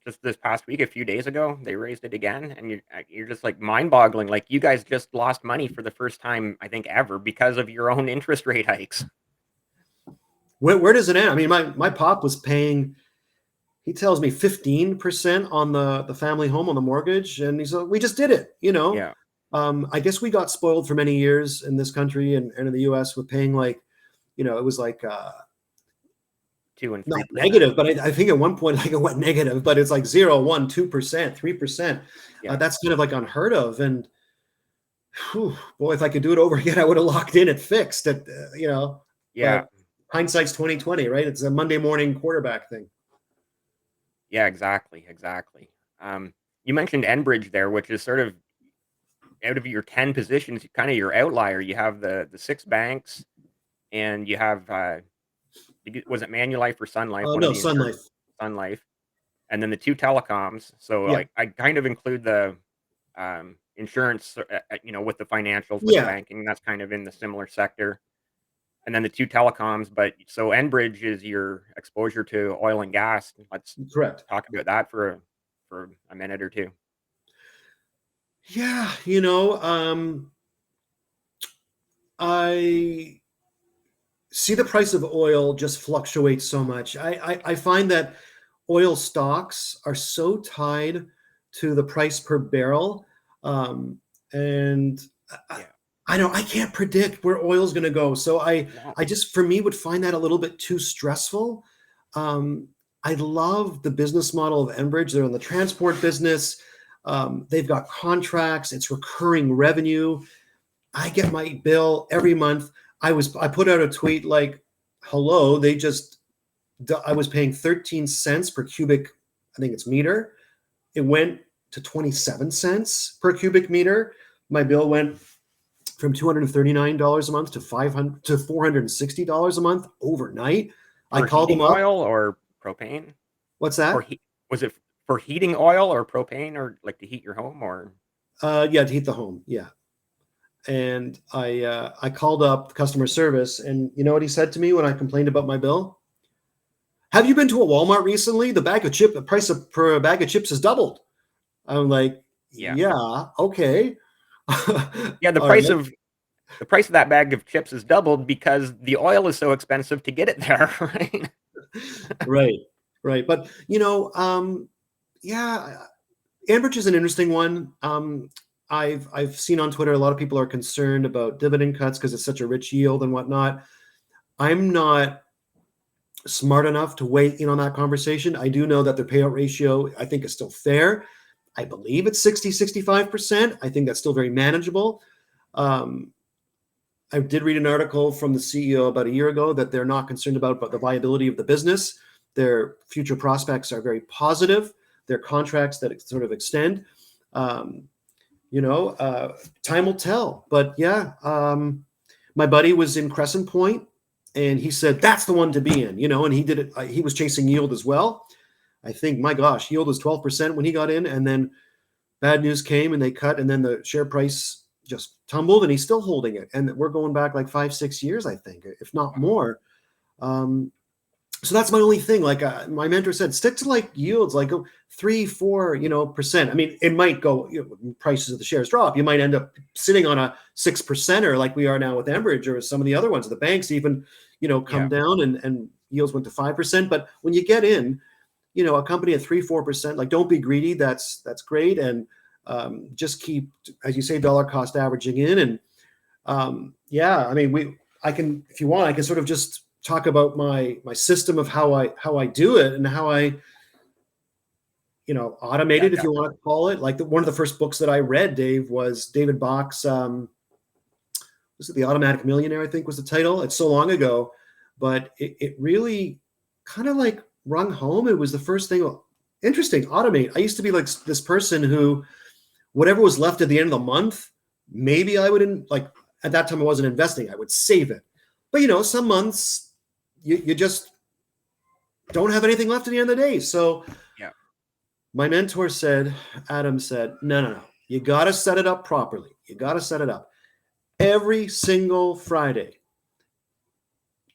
[SPEAKER 1] just this past week, a few days ago, they raised it again, and you're just like mind-boggling. Like you guys just lost money for the first time, I think, ever because of your own interest rate hikes.
[SPEAKER 2] where does it end? I mean, my pop was paying. He tells me 15% on the family home on the mortgage, and he's like, we just did it.
[SPEAKER 1] Yeah,
[SPEAKER 2] I guess we got spoiled for many years in this country and in the U.S. with paying like, it was like
[SPEAKER 1] 2 and
[SPEAKER 2] not
[SPEAKER 1] 3%.
[SPEAKER 2] negative, but I think at one point like it went negative, but it's like 0, 1, 2%, 3%.
[SPEAKER 1] Yeah,
[SPEAKER 2] That's kind of like unheard of. And boy, if I could do it over again, I would have locked in at fixed at,
[SPEAKER 1] yeah,
[SPEAKER 2] but hindsight's 2020, right? It's a Monday morning quarterback thing.
[SPEAKER 1] yeah. Exactly, exactly. You mentioned Enbridge there, which is sort of out of your 10 positions, kind of your outlier. You have the 6 banks, and you have was it Manulife or Sun Life? One of
[SPEAKER 2] No,
[SPEAKER 1] the
[SPEAKER 2] Sun
[SPEAKER 1] insurance,
[SPEAKER 2] Life.
[SPEAKER 1] Sun Life, and then the 2 telecoms. So
[SPEAKER 2] Yeah.
[SPEAKER 1] I kind of include the insurance, with the financials, with the
[SPEAKER 2] Yeah.
[SPEAKER 1] banking. That's kind of in the similar sector. And then the 2 telecoms. But so Enbridge is your exposure to oil and gas. Let's
[SPEAKER 2] Correct.
[SPEAKER 1] talk about that for a minute or two.
[SPEAKER 2] Yeah. I see the price of oil just fluctuates so much. I find that oil stocks are so tied to the price per barrel. And I,
[SPEAKER 1] Yeah.
[SPEAKER 2] I know I can't predict where oil's going to go. So
[SPEAKER 1] No.
[SPEAKER 2] I just, for me, would find that a little bit too stressful. Um, I love the business model of Enbridge. They're in the transport business. They've got contracts. It's recurring revenue. I get my bill every month. I put out a tweet like, hello, I was paying 13 cents per cubic, I think it's meter. It went to 27 cents per cubic meter. My bill went from $239 a month to $460 a month overnight. I
[SPEAKER 1] For
[SPEAKER 2] called them
[SPEAKER 1] heating
[SPEAKER 2] up.
[SPEAKER 1] oil or propane?
[SPEAKER 2] What's
[SPEAKER 1] For
[SPEAKER 2] that?
[SPEAKER 1] was it for heating oil or propane, or like to heat your home, or?
[SPEAKER 2] Yeah, to heat the home. Yeah. And I called up customer service, and you know what he said to me when I complained about my bill? Have you been to a Walmart recently? The price per bag of chips has doubled. I'm like,
[SPEAKER 1] Yeah.
[SPEAKER 2] yeah, okay.
[SPEAKER 1] Yeah,
[SPEAKER 2] All right.
[SPEAKER 1] the price of that bag of chips is doubled because the oil is so expensive to get it there, right?
[SPEAKER 2] Right, right. But yeah, Ambridge is an interesting one. I've seen on Twitter a lot of people are concerned about dividend cuts because it's such a rich yield and whatnot. I'm not smart enough to weigh in on that conversation. I do know that the payout ratio, I think, is still fair. I believe it's 65%. I think that's still very manageable. I did read an article from the CEO about a year ago that they're not concerned about the viability of the business. Their future prospects are very positive. Their contracts that sort of extend. Time will tell. But yeah, my buddy was in Crescent Point, and he said that's the one to be in. And he did it. He was chasing yield as well. I think, my gosh, yield was 12% when he got in, and then bad news came and they cut, and then the share price just tumbled, and he's still holding it. And we're going back like 5-6 years, I think, if not more. So that's my only thing. Like my mentor said, stick to like yields, like 3-4%. I mean, it might go, prices of the shares drop. You might end up sitting on a 6%er like we are now with Enbridge or some of the other ones. The banks even, come down and yields went to 5%. But when you get in, a company at 3-4%, like don't be greedy. That's great. And just keep, as you say, dollar cost averaging in. And I mean, I can, if you want, I can sort of just talk about my system of how I do it and how I automate it, if you want to call it. Like one of the first books that I read, Dave, was David Bach's was it The Automatic Millionaire, I think was the title. It's so long ago, but it really kind of like rung home. It was the first thing. Interesting, automate. I used to be like this person who whatever was left at the end of the month, maybe I wouldn't, like at that time I wasn't investing, I would save it. But some months you just don't have anything left at the end of the day. So
[SPEAKER 1] Yeah.
[SPEAKER 2] My mentor said, Adam said, no. You got to set it up properly. You got to set it up. Every single Friday,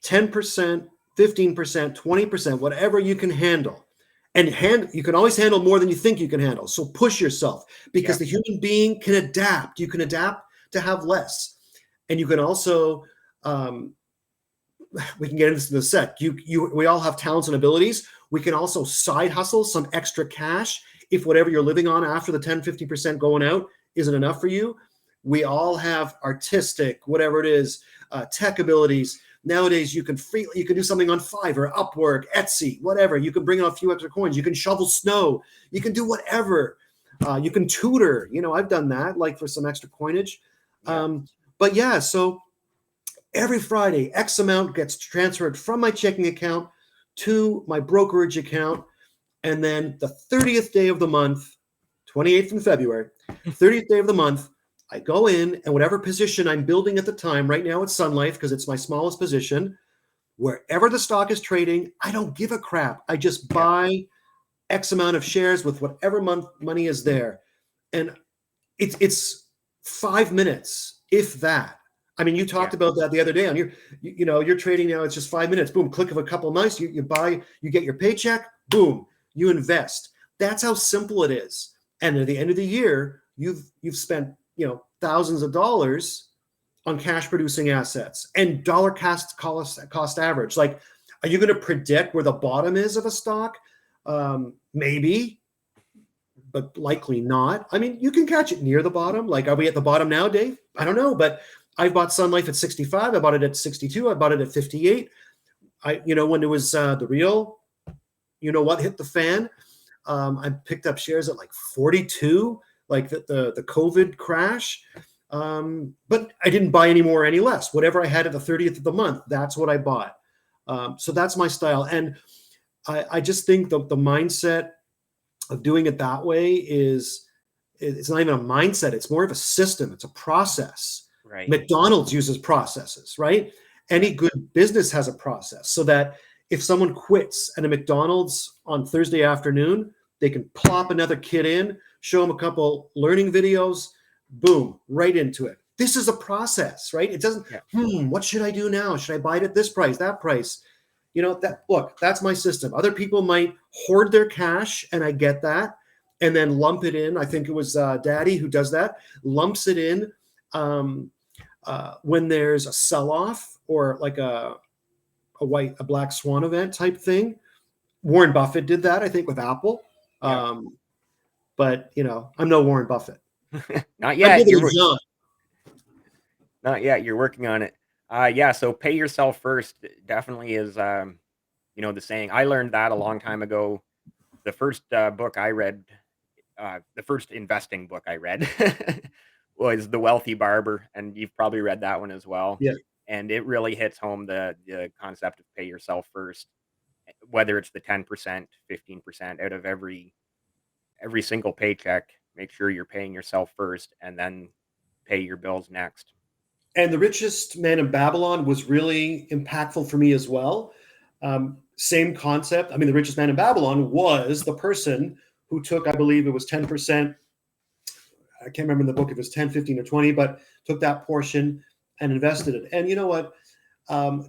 [SPEAKER 2] 10%, 15%, 20%, whatever you can handle. And you can always handle more than you think you can handle. So push yourself, because the human being can adapt. You can adapt to have less. And you can also, we can get into this in a sec. We all have talents and abilities. We can also side hustle some extra cash if whatever you're living on after the 10, 50% going out isn't enough for you. We all have artistic, whatever it is, tech abilities. Nowadays, you can do something on Fiverr, Upwork, Etsy, whatever. You can bring out a few extra coins. You can shovel snow. You can do whatever. You can tutor. I've done that, like for some extra coinage. But yeah, so every Friday, X amount gets transferred from my checking account to my brokerage account. And then the 30th day of the month, 28th in February, 30th day of the month, I go in, and whatever position I'm building at the time, right now it's Sun Life because it's my smallest position, wherever the stock is trading, I don't give a crap. I just buy X amount of shares with whatever money is there. And it's 5 minutes, if that. I mean, you talked about that the other day on you're trading now. It's just 5 minutes. Boom, click of a couple of mice. You buy, you get your paycheck. Boom, you invest. That's how simple it is. And at the end of the year, you've spent thousands of dollars on cash producing assets and dollar cost average. Like, are you going to predict where the bottom is of a stock? Maybe, but likely not. I mean, you can catch it near the bottom. Like, are we at the bottom now, Dave? I don't know, but I bought Sun Life at 65. I bought it at 62. I bought it at 58. When it was the real, hit the fan. I picked up shares at like 42, like the COVID crash. But I didn't buy any more, any less. Whatever I had at the 30th of the month, that's what I bought. So that's my style. And I just think the mindset of doing it that way is it's not even a mindset. It's more of a system. It's a process.
[SPEAKER 1] Right.
[SPEAKER 2] McDonald's uses processes, right? Any good business has a process so that if someone quits at a McDonald's on Thursday afternoon, they can plop another kid in, show them a couple learning videos, boom, right into it. This is a process, right? It doesn't, what should I do now? Should I buy it at this price, that price? You know, look, that's my system. Other people might hoard their cash, and I get that, and then lump it in. I think it was Daddy who does that, lumps it in when there's a sell-off or like a black swan event type thing. Warren Buffett did that, I think, with Apple.
[SPEAKER 1] Yeah.
[SPEAKER 2] But, you know, I'm no Warren Buffett.
[SPEAKER 1] Not yet.
[SPEAKER 2] John.
[SPEAKER 1] Not yet. You're working on it. Yeah. So pay yourself first definitely is, you know, the saying. I learned that a long time ago. The first book I read, the first investing book I read was The Wealthy Barber. And you've probably read that one as well.
[SPEAKER 2] Yeah.
[SPEAKER 1] And it really hits home the concept of pay yourself first, whether it's the 10%, 15% out of every single paycheck. Make sure you're paying yourself first and then pay your bills next.
[SPEAKER 2] And The Richest Man in Babylon was really impactful for me as well. Same concept. I mean, The Richest Man in Babylon was the person who took, I believe it was 10%. I can't remember in the book if it was 10, 15, or 20, but took that portion and invested it. And you know what?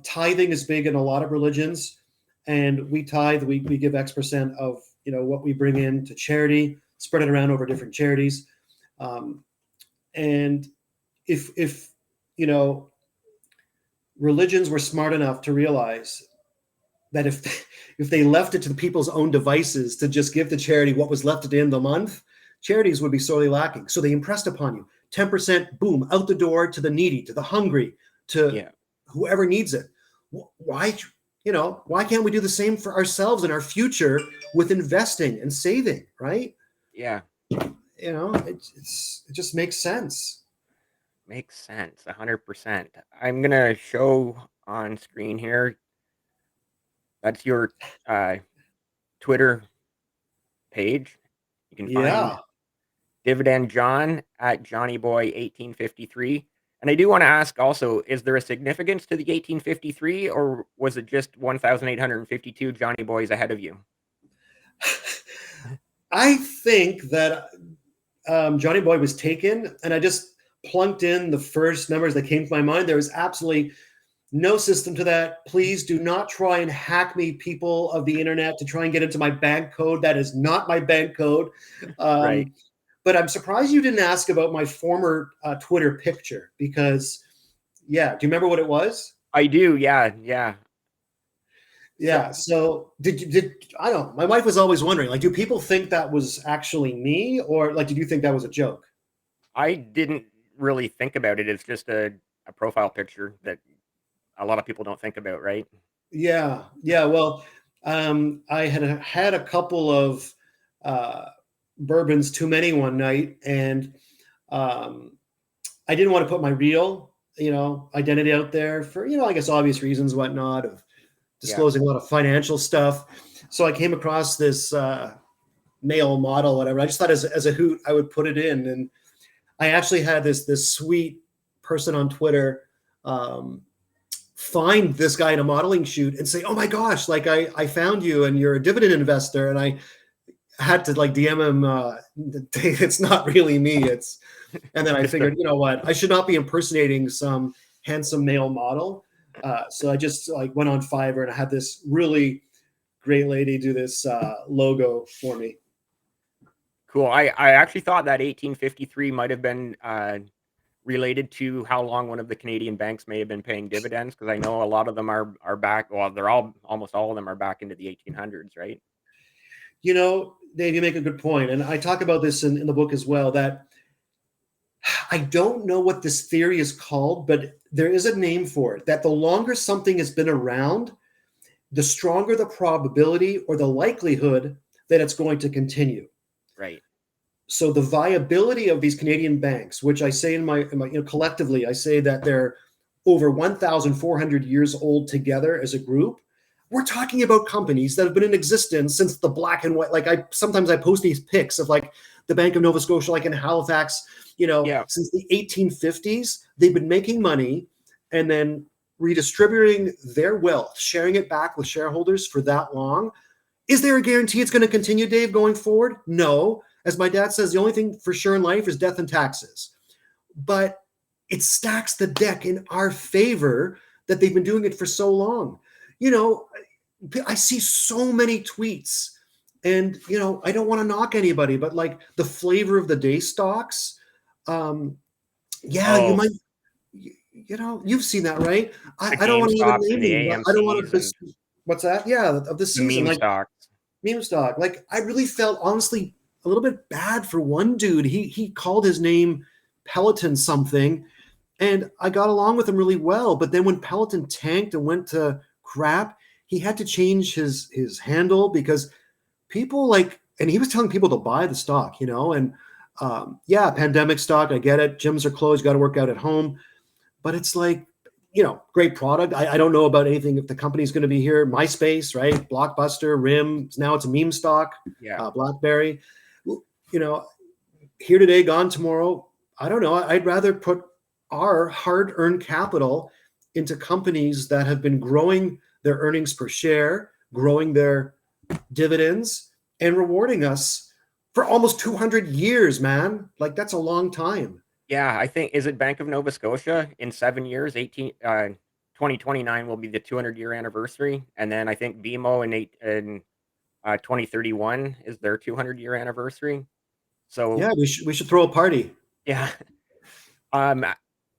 [SPEAKER 2] Tithing is big in a lot of religions. And we tithe, we give X% of, you know, what we bring in to charity, spread it around over different charities. And if you know, religions were smart enough to realize that if they left it to the people's own devices to just give to charity what was left at the end of the month, charities would be sorely lacking. So they impressed upon you 10%, boom, out the door to the needy, to the hungry, to whoever needs it. Why, you know, why can't we do the same for ourselves and our future with investing and saving, right?
[SPEAKER 1] Yeah.
[SPEAKER 2] You know, it just makes sense.
[SPEAKER 1] Makes sense, 100%. I'm gonna show on screen here. That's your Twitter page. You can find Dividend John at JohnnyBoy1853. And I do want to ask also, is there a significance to the 1853, or was it just 1,852 Johnny Boys ahead of you?
[SPEAKER 2] I think that Johnny Boy was taken, and I just plunked in the first numbers that came to my mind. There was absolutely no system to that. Please do not try and hack me, people of the internet, to try and get into my bank code. That is not my bank code.
[SPEAKER 1] Right.
[SPEAKER 2] But I'm surprised you didn't ask about my former Twitter picture because, yeah. Do you remember what it was?
[SPEAKER 1] I do. Yeah.
[SPEAKER 2] Yeah. So did I don't know. My wife was always wondering, like, do people think that was actually me, or like, did you think that was a joke?
[SPEAKER 1] I didn't really think about it. It's just a profile picture that a lot of people don't think about, right?
[SPEAKER 2] Yeah. Well, I had a couple of bourbons too many one night, and I didn't want to put my real, you know, identity out there for, you know, I guess obvious reasons, whatnot, of disclosing a lot of financial stuff. So I came across this male model, whatever. I just thought as a hoot, I would put it in, and I actually had this sweet person on Twitter find this guy in a modeling shoot and say, "Oh my gosh, like I found you and you're a dividend investor." And I had to like DM him, it's not really me. And then I figured, you know what, I should not be impersonating some handsome male model. So I just like went on Fiverr and I had this really great lady do this logo for me.
[SPEAKER 1] Cool. I actually thought that 1853 might have been related to how long one of the Canadian banks may have been paying dividends, because I know a lot of them are back. Well, almost all of them are back into the 1800s, right?
[SPEAKER 2] You know, Dave, you make a good point, and I talk about this in the book as well. That I don't know what this theory is called, but there is a name for it. That the longer something has been around, the stronger the probability or the likelihood that it's going to continue.
[SPEAKER 1] Right.
[SPEAKER 2] So the viability of these Canadian banks, which I say in my you know, collectively, I say that they're over 1,400 years old together as a group. We're talking about companies that have been in existence since the black and white. Like sometimes I post these pics of like the Bank of Nova Scotia, like in Halifax,
[SPEAKER 1] Yeah.
[SPEAKER 2] since the 1850s, they've been making money and then redistributing their wealth, sharing it back with shareholders for that long. Is there a guarantee it's going to continue, Dave, going forward? No. As my dad says, the only thing for sure in life is death and taxes. But it stacks the deck in our favor that they've been doing it for so long. I see so many tweets, and I don't want to knock anybody, but like the flavor of the day stocks, you
[SPEAKER 1] Oh,
[SPEAKER 2] might, you've seen that, right?
[SPEAKER 1] the
[SPEAKER 2] I don't want to even
[SPEAKER 1] GameStops
[SPEAKER 2] name
[SPEAKER 1] and the
[SPEAKER 2] them, but I don't want
[SPEAKER 1] AMCs
[SPEAKER 2] to.
[SPEAKER 1] and
[SPEAKER 2] What's that? Yeah, of the
[SPEAKER 1] the
[SPEAKER 2] season,
[SPEAKER 1] meme
[SPEAKER 2] like
[SPEAKER 1] stocks.
[SPEAKER 2] meme stock. Like I really felt honestly a little bit bad for one dude. He called his name Peloton something, and I got along with him really well. But then when Peloton tanked and went to crap, he had to change his handle because people and he was telling people to buy the stock, and pandemic stock. I get it. Gyms are closed. You got to work out at home, but it's like, great product. I don't know about anything if the company's going to be here. MySpace, right? Blockbuster, RIM. Now it's a meme stock.
[SPEAKER 1] Yeah.
[SPEAKER 2] BlackBerry. Here today, gone tomorrow. I don't know. I'd rather put our hard-earned capital into companies that have been growing their earnings per share, growing their dividends, and rewarding us for almost 200 years, man. Like that's a long time.
[SPEAKER 1] Yeah, I think, is it Bank of Nova Scotia in 7 years, 2029 will be the 200-year anniversary, and then I think BMO in 2031 is their 200-year anniversary. So,
[SPEAKER 2] Yeah, we should throw a party.
[SPEAKER 1] yeah. Um,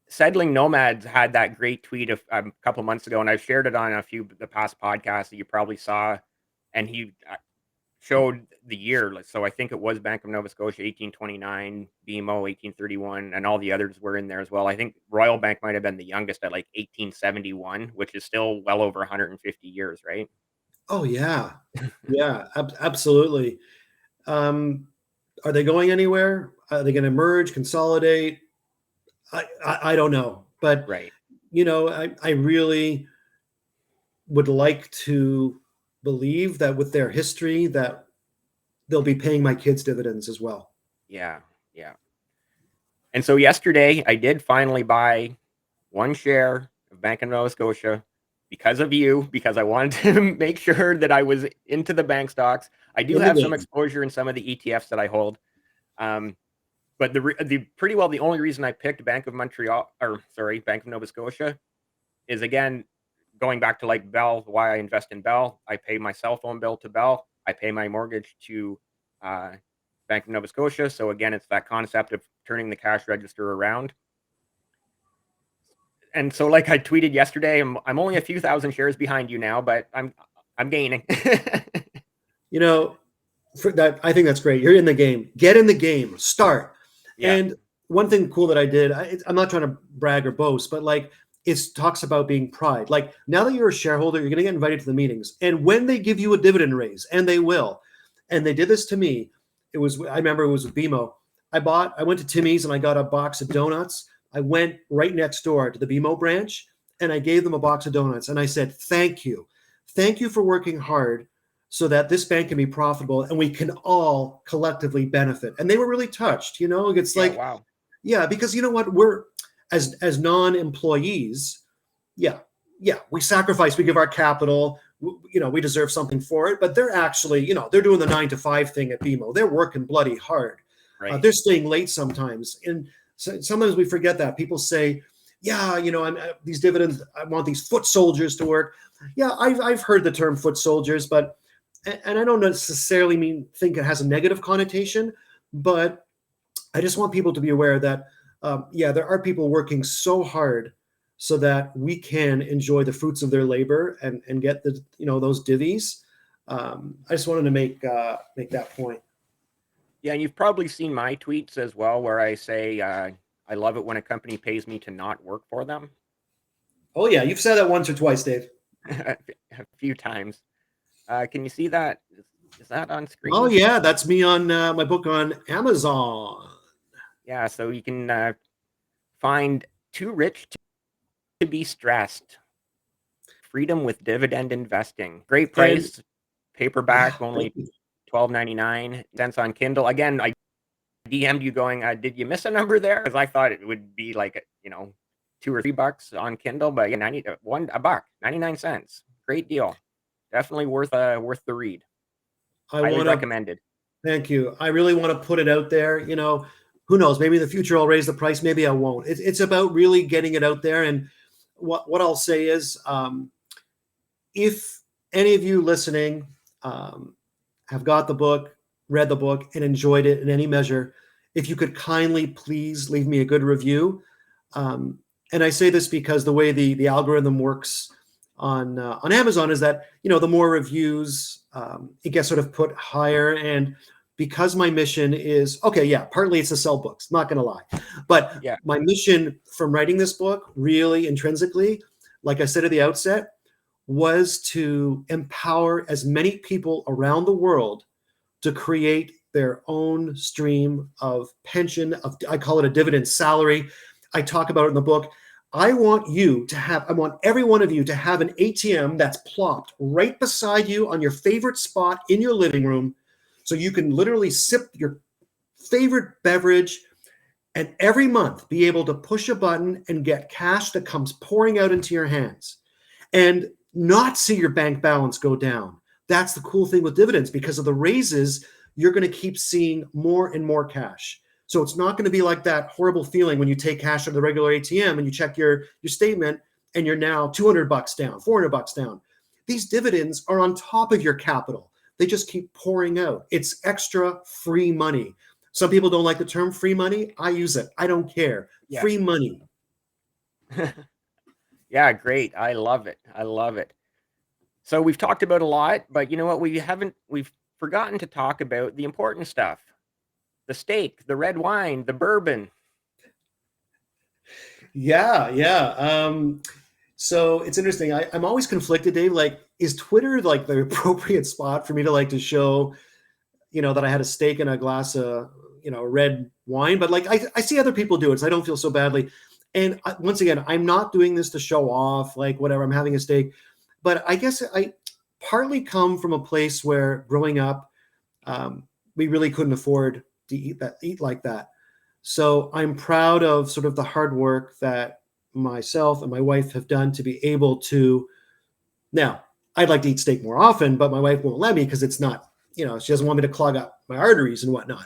[SPEAKER 1] Settling Nomads had that great tweet a couple months ago, and I've shared it on a few of the past podcasts that you probably saw, and he showed the year. So I think it was Bank of Nova Scotia 1829, BMO 1831, and all the others were in there as well. I think Royal Bank might have been the youngest at like 1871, which is still well over 150 years, right?
[SPEAKER 2] Oh yeah, yeah, absolutely. Um, are they going anywhere? Are they going to merge, consolidate? I don't know, but
[SPEAKER 1] Right.
[SPEAKER 2] I really would like to believe that with their history that they'll be paying my kids dividends as well.
[SPEAKER 1] Yeah. Yeah. And so yesterday I did finally buy one share of Bank of Nova Scotia because of you, because I wanted to make sure that I was into the bank stocks. I do
[SPEAKER 2] In the
[SPEAKER 1] have some
[SPEAKER 2] game.
[SPEAKER 1] exposure in some of the ETFs that I hold. Um, But the pretty well the only reason I picked Bank of Nova Scotia is, again, going back to like Bell, why I invest in Bell. I pay my cell phone bill to Bell. I pay my mortgage to uh, Bank of Nova Scotia. So again, it's that concept of turning the cash register around. And so, like I tweeted yesterday, I'm only a few thousand shares behind you now, but I'm gaining.
[SPEAKER 2] You know, for that, I think that's great. You're in the game. Get in the game. Start.
[SPEAKER 1] Yeah,
[SPEAKER 2] And one thing cool that I did, I'm not trying to brag or boast, but like it talks about being pride. Like now that you're a shareholder, you're going to get invited to the meetings. And when they give you a dividend raise, and they will, and they did this to me, I remember it was with BMO. I went to Timmy's and I got a box of donuts. I went right next door to the BMO branch and I gave them a box of donuts. And I said, thank you. Thank you for working hard so that this bank can be profitable and we can all collectively benefit. And they were really touched. It's
[SPEAKER 1] yeah,
[SPEAKER 2] like,
[SPEAKER 1] wow,
[SPEAKER 2] yeah, because you know what, we're as non-employees, yeah, we sacrifice, we give our capital, we deserve something for it, but they're actually, they're doing the 9 to 5 thing at BMO. They're working bloody hard.
[SPEAKER 1] right,
[SPEAKER 2] They're staying late sometimes, and sometimes we forget that. People say, yeah, these dividends, I want these foot soldiers to work. Yeah, I've heard the term foot soldiers, but and I don't necessarily think it has a negative connotation, but I just want people to be aware that there are people working so hard so that we can enjoy the fruits of their labor and get those divvies. I just wanted to make that point.
[SPEAKER 1] yeah. And you've probably seen my tweets as well, where I say I love it when a company pays me to not work for them.
[SPEAKER 2] Oh yeah, you've said that once or twice, Dave.
[SPEAKER 1] A few times. Can you see that? Is that on
[SPEAKER 2] Oh
[SPEAKER 1] screen?
[SPEAKER 2] yeah, that's me on my book on Amazon.
[SPEAKER 1] Yeah, so you can find Too Rich to Be Stressed Freedom with Dividend Investing. Great
[SPEAKER 2] And
[SPEAKER 1] price.
[SPEAKER 2] yeah,
[SPEAKER 1] Paperback,
[SPEAKER 2] thank
[SPEAKER 1] only
[SPEAKER 2] you.
[SPEAKER 1] $12.99 on Kindle. Again, I DM'd you going, did you miss a number there? Because I thought it would be like, $2 or $3 on Kindle, but yeah, a buck, 99 cents. Great deal. Definitely worth the read.
[SPEAKER 2] I
[SPEAKER 1] Highly
[SPEAKER 2] want to
[SPEAKER 1] recommended.
[SPEAKER 2] thank you. I really want to put it out there. Who knows? Maybe in the future I'll raise the price. Maybe I won't. It's about really getting it out there. And what I'll say is, if any of you listening have got the book, read the book, and enjoyed it in any measure, if you could kindly please leave me a good review. And I say this because the way the algorithm works on Amazon is that the more reviews, it gets sort of put higher. And because my mission is okay, yeah, partly it's to sell books. Not going to lie, but
[SPEAKER 1] Yeah.
[SPEAKER 2] my mission from writing this book, really intrinsically, like I said at the outset, was to empower as many people around the world to create their own stream of pension, I call it a dividend salary. I talk about it in the book. I want every one of you to have an ATM that's plopped right beside you on your favorite spot in your living room, so you can literally sip your favorite beverage and every month be able to push a button and get cash that comes pouring out into your hands and not see your bank balance go down. That's the cool thing with dividends. Because of the raises, you're going to keep seeing more and more cash. So it's not going to be like that horrible feeling when you take cash out of the regular ATM and you check your statement and you're now $200 down, $400 down. These dividends are on top of your capital. They just keep pouring out. It's extra free money. Some people don't like the term free money. I use it. I don't care.
[SPEAKER 1] Yeah.
[SPEAKER 2] Free money.
[SPEAKER 1] Yeah, great. I love it. I love it. So we've talked about a lot, but you know what? We've forgotten to talk about the important stuff. The steak, the red wine, the bourbon.
[SPEAKER 2] Yeah. So it's interesting. I'm always conflicted, Dave. Like, is Twitter like the appropriate spot for me to like to show, that I had a steak and a glass of, red wine? But like, I see other people do it, so I don't feel so badly. And once again, I'm not doing this to show off, like whatever. I'm having a steak, but I guess I partly come from a place where growing up, we really couldn't afford to eat like that. So I'm proud of sort of the hard work that myself and my wife have done to be able to. Now, I'd like to eat steak more often, but my wife won't let me because it's not, she doesn't want me to clog up my arteries and whatnot.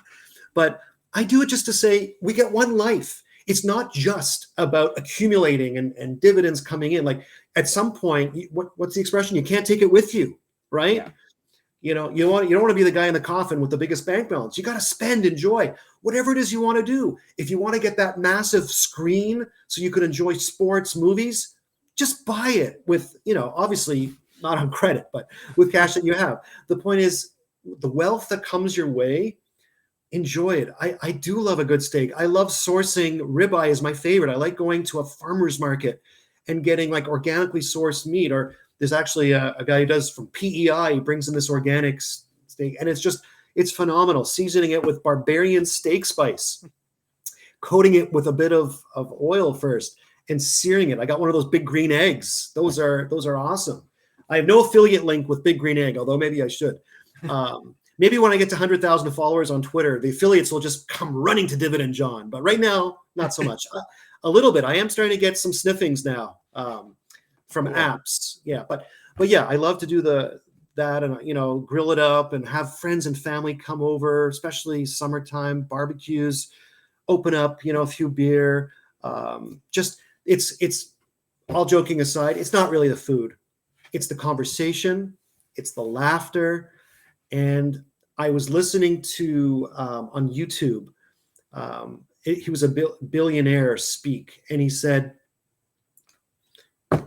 [SPEAKER 2] But I do it just to say we get one life. It's not just about accumulating and dividends coming in. Like at some point, what's the expression? You can't take it with you, right?
[SPEAKER 1] Yeah.
[SPEAKER 2] You don't want to be the guy in the coffin with the biggest bank balance. You got to spend, enjoy whatever it is you want to do. If you want to get that massive screen so you can enjoy sports, movies, just buy it with, obviously not on credit, but with cash that you have. The point is, the wealth that comes your way, enjoy it. I do love a good steak. I love sourcing. Ribeye is my favorite. I like going to a farmer's market and getting like organically sourced meat. Or there's actually a guy who does from PEI. He brings in this organic steak, and it's phenomenal. Seasoning it with barbarian steak spice, coating it with a bit of oil first, and searing it. I got one of those big green eggs. Those are awesome. I have no affiliate link with Big Green Egg, although maybe I should. Maybe when I get to 100,000 followers on Twitter, the affiliates will just come running to Dividend John. But right now, not so much. A little bit. I am starting to get some sniffings now from apps. Yeah, but yeah, I love to do that and grill it up and have friends and family come over, especially summertime barbecues. Open up, a few beer. Just it's all joking aside. It's not really the food. It's the conversation. It's the laughter. And I was listening to on YouTube. He was a billionaire speak, and he said,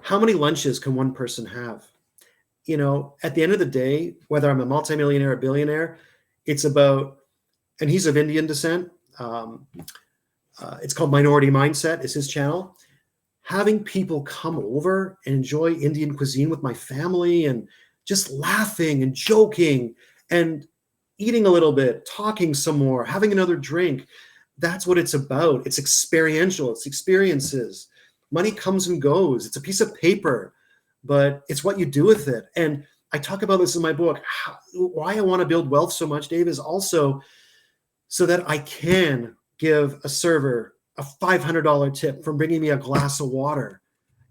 [SPEAKER 2] "How many lunches can one person have?" At the end of the day, whether I'm a multimillionaire or billionaire, it's about. And he's of Indian descent. It's called Minority Mindset. It's his channel. Having people come over and enjoy Indian cuisine with my family and just laughing and joking and eating a little bit, talking some more, having another drink. That's what it's about. It's experiential. It's experiences. Money comes and goes. It's a piece of paper. but it's what you do with it. And I talk about this in my book. Why I want to build wealth so much, Dave, is also so that I can give a server a $500 tip from bringing me a glass of water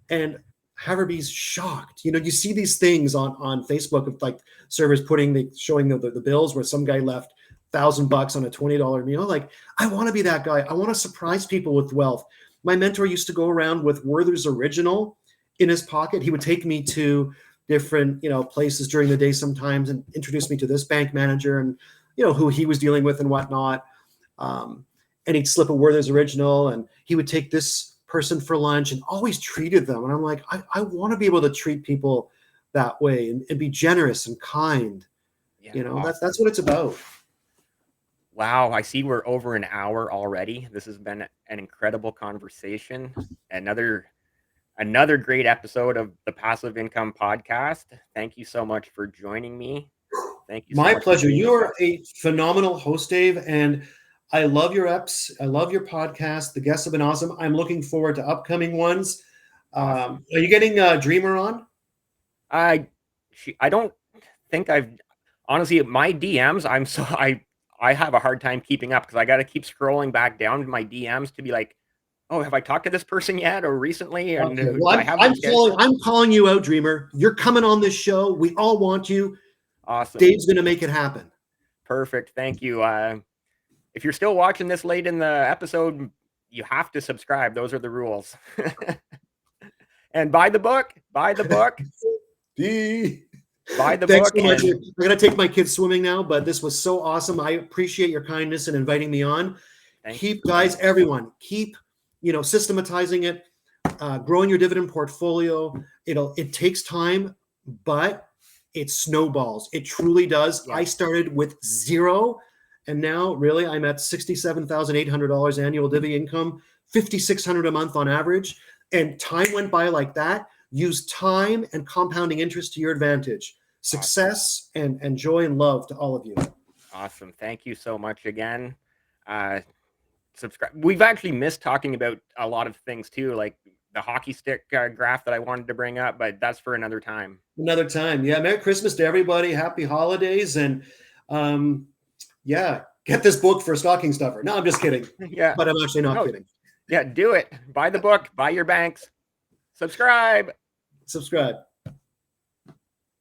[SPEAKER 2] and have her be shocked. You see these things on Facebook of like servers showing the bills where some guy left $1,000 on a $20 meal. Like, I want to be that guy. I want to surprise people with wealth. My mentor used to go around with Werther's Original in his pocket. He would take me to different, places during the day sometimes and introduce me to this bank manager and, who he was dealing with and whatnot. And he'd slip a Werther's Original and he would take this person for lunch and always treated them. And I'm like, I want to be able to treat people that way and be generous and kind.
[SPEAKER 1] Yeah, awesome.
[SPEAKER 2] That's what it's about.
[SPEAKER 1] Wow, I see we're over an hour already. This has been an incredible conversation. Another great episode of the Passive Income Podcast. Thank you so much for joining me. Thank you so
[SPEAKER 2] My
[SPEAKER 1] much.
[SPEAKER 2] pleasure. You are a phenomenal host, Dave, and I love your eps. I love your podcast. The guests have been awesome. I'm looking forward to upcoming ones. Awesome. Are you getting Dreamer on?
[SPEAKER 1] I don't think honestly, my DMs, I have a hard time keeping up because I got to keep scrolling back down to my DMs to be like, oh, have I talked to this person yet or recently? And
[SPEAKER 2] okay. Well, I'm calling you out, Dreamer. You're coming on this show. We all want you.
[SPEAKER 1] Awesome.
[SPEAKER 2] Dave's going to make it happen.
[SPEAKER 1] Perfect. Thank you. If you're still watching this late in the episode, you have to subscribe. Those are the rules. And buy the book. Buy the book. Buy the
[SPEAKER 2] Thanks
[SPEAKER 1] book.
[SPEAKER 2] So much. I'm going to take my kids swimming now, but this was so awesome. I appreciate your kindness in inviting me on. Everyone, keep systematizing it, growing your dividend portfolio. It takes time, but it snowballs. It truly does. Yeah. I started with zero, and now really I'm at $67,800 annual divvy income, $5,600 a month on average. And time went by like that. Use time and compounding interest to your advantage. Success and joy and love to all of you.
[SPEAKER 1] Awesome. Thank you so much again. Subscribe. We've actually missed talking about a lot of things too, like the hockey stick graph that I wanted to bring up, but that's for another time.
[SPEAKER 2] Another time. Yeah. Merry Christmas to everybody. Happy holidays. And get this book for a stocking stuffer. No, I'm just kidding.
[SPEAKER 1] Yeah.
[SPEAKER 2] But I'm actually not kidding.
[SPEAKER 1] Yeah, do it. Buy the book, buy your banks. Subscribe.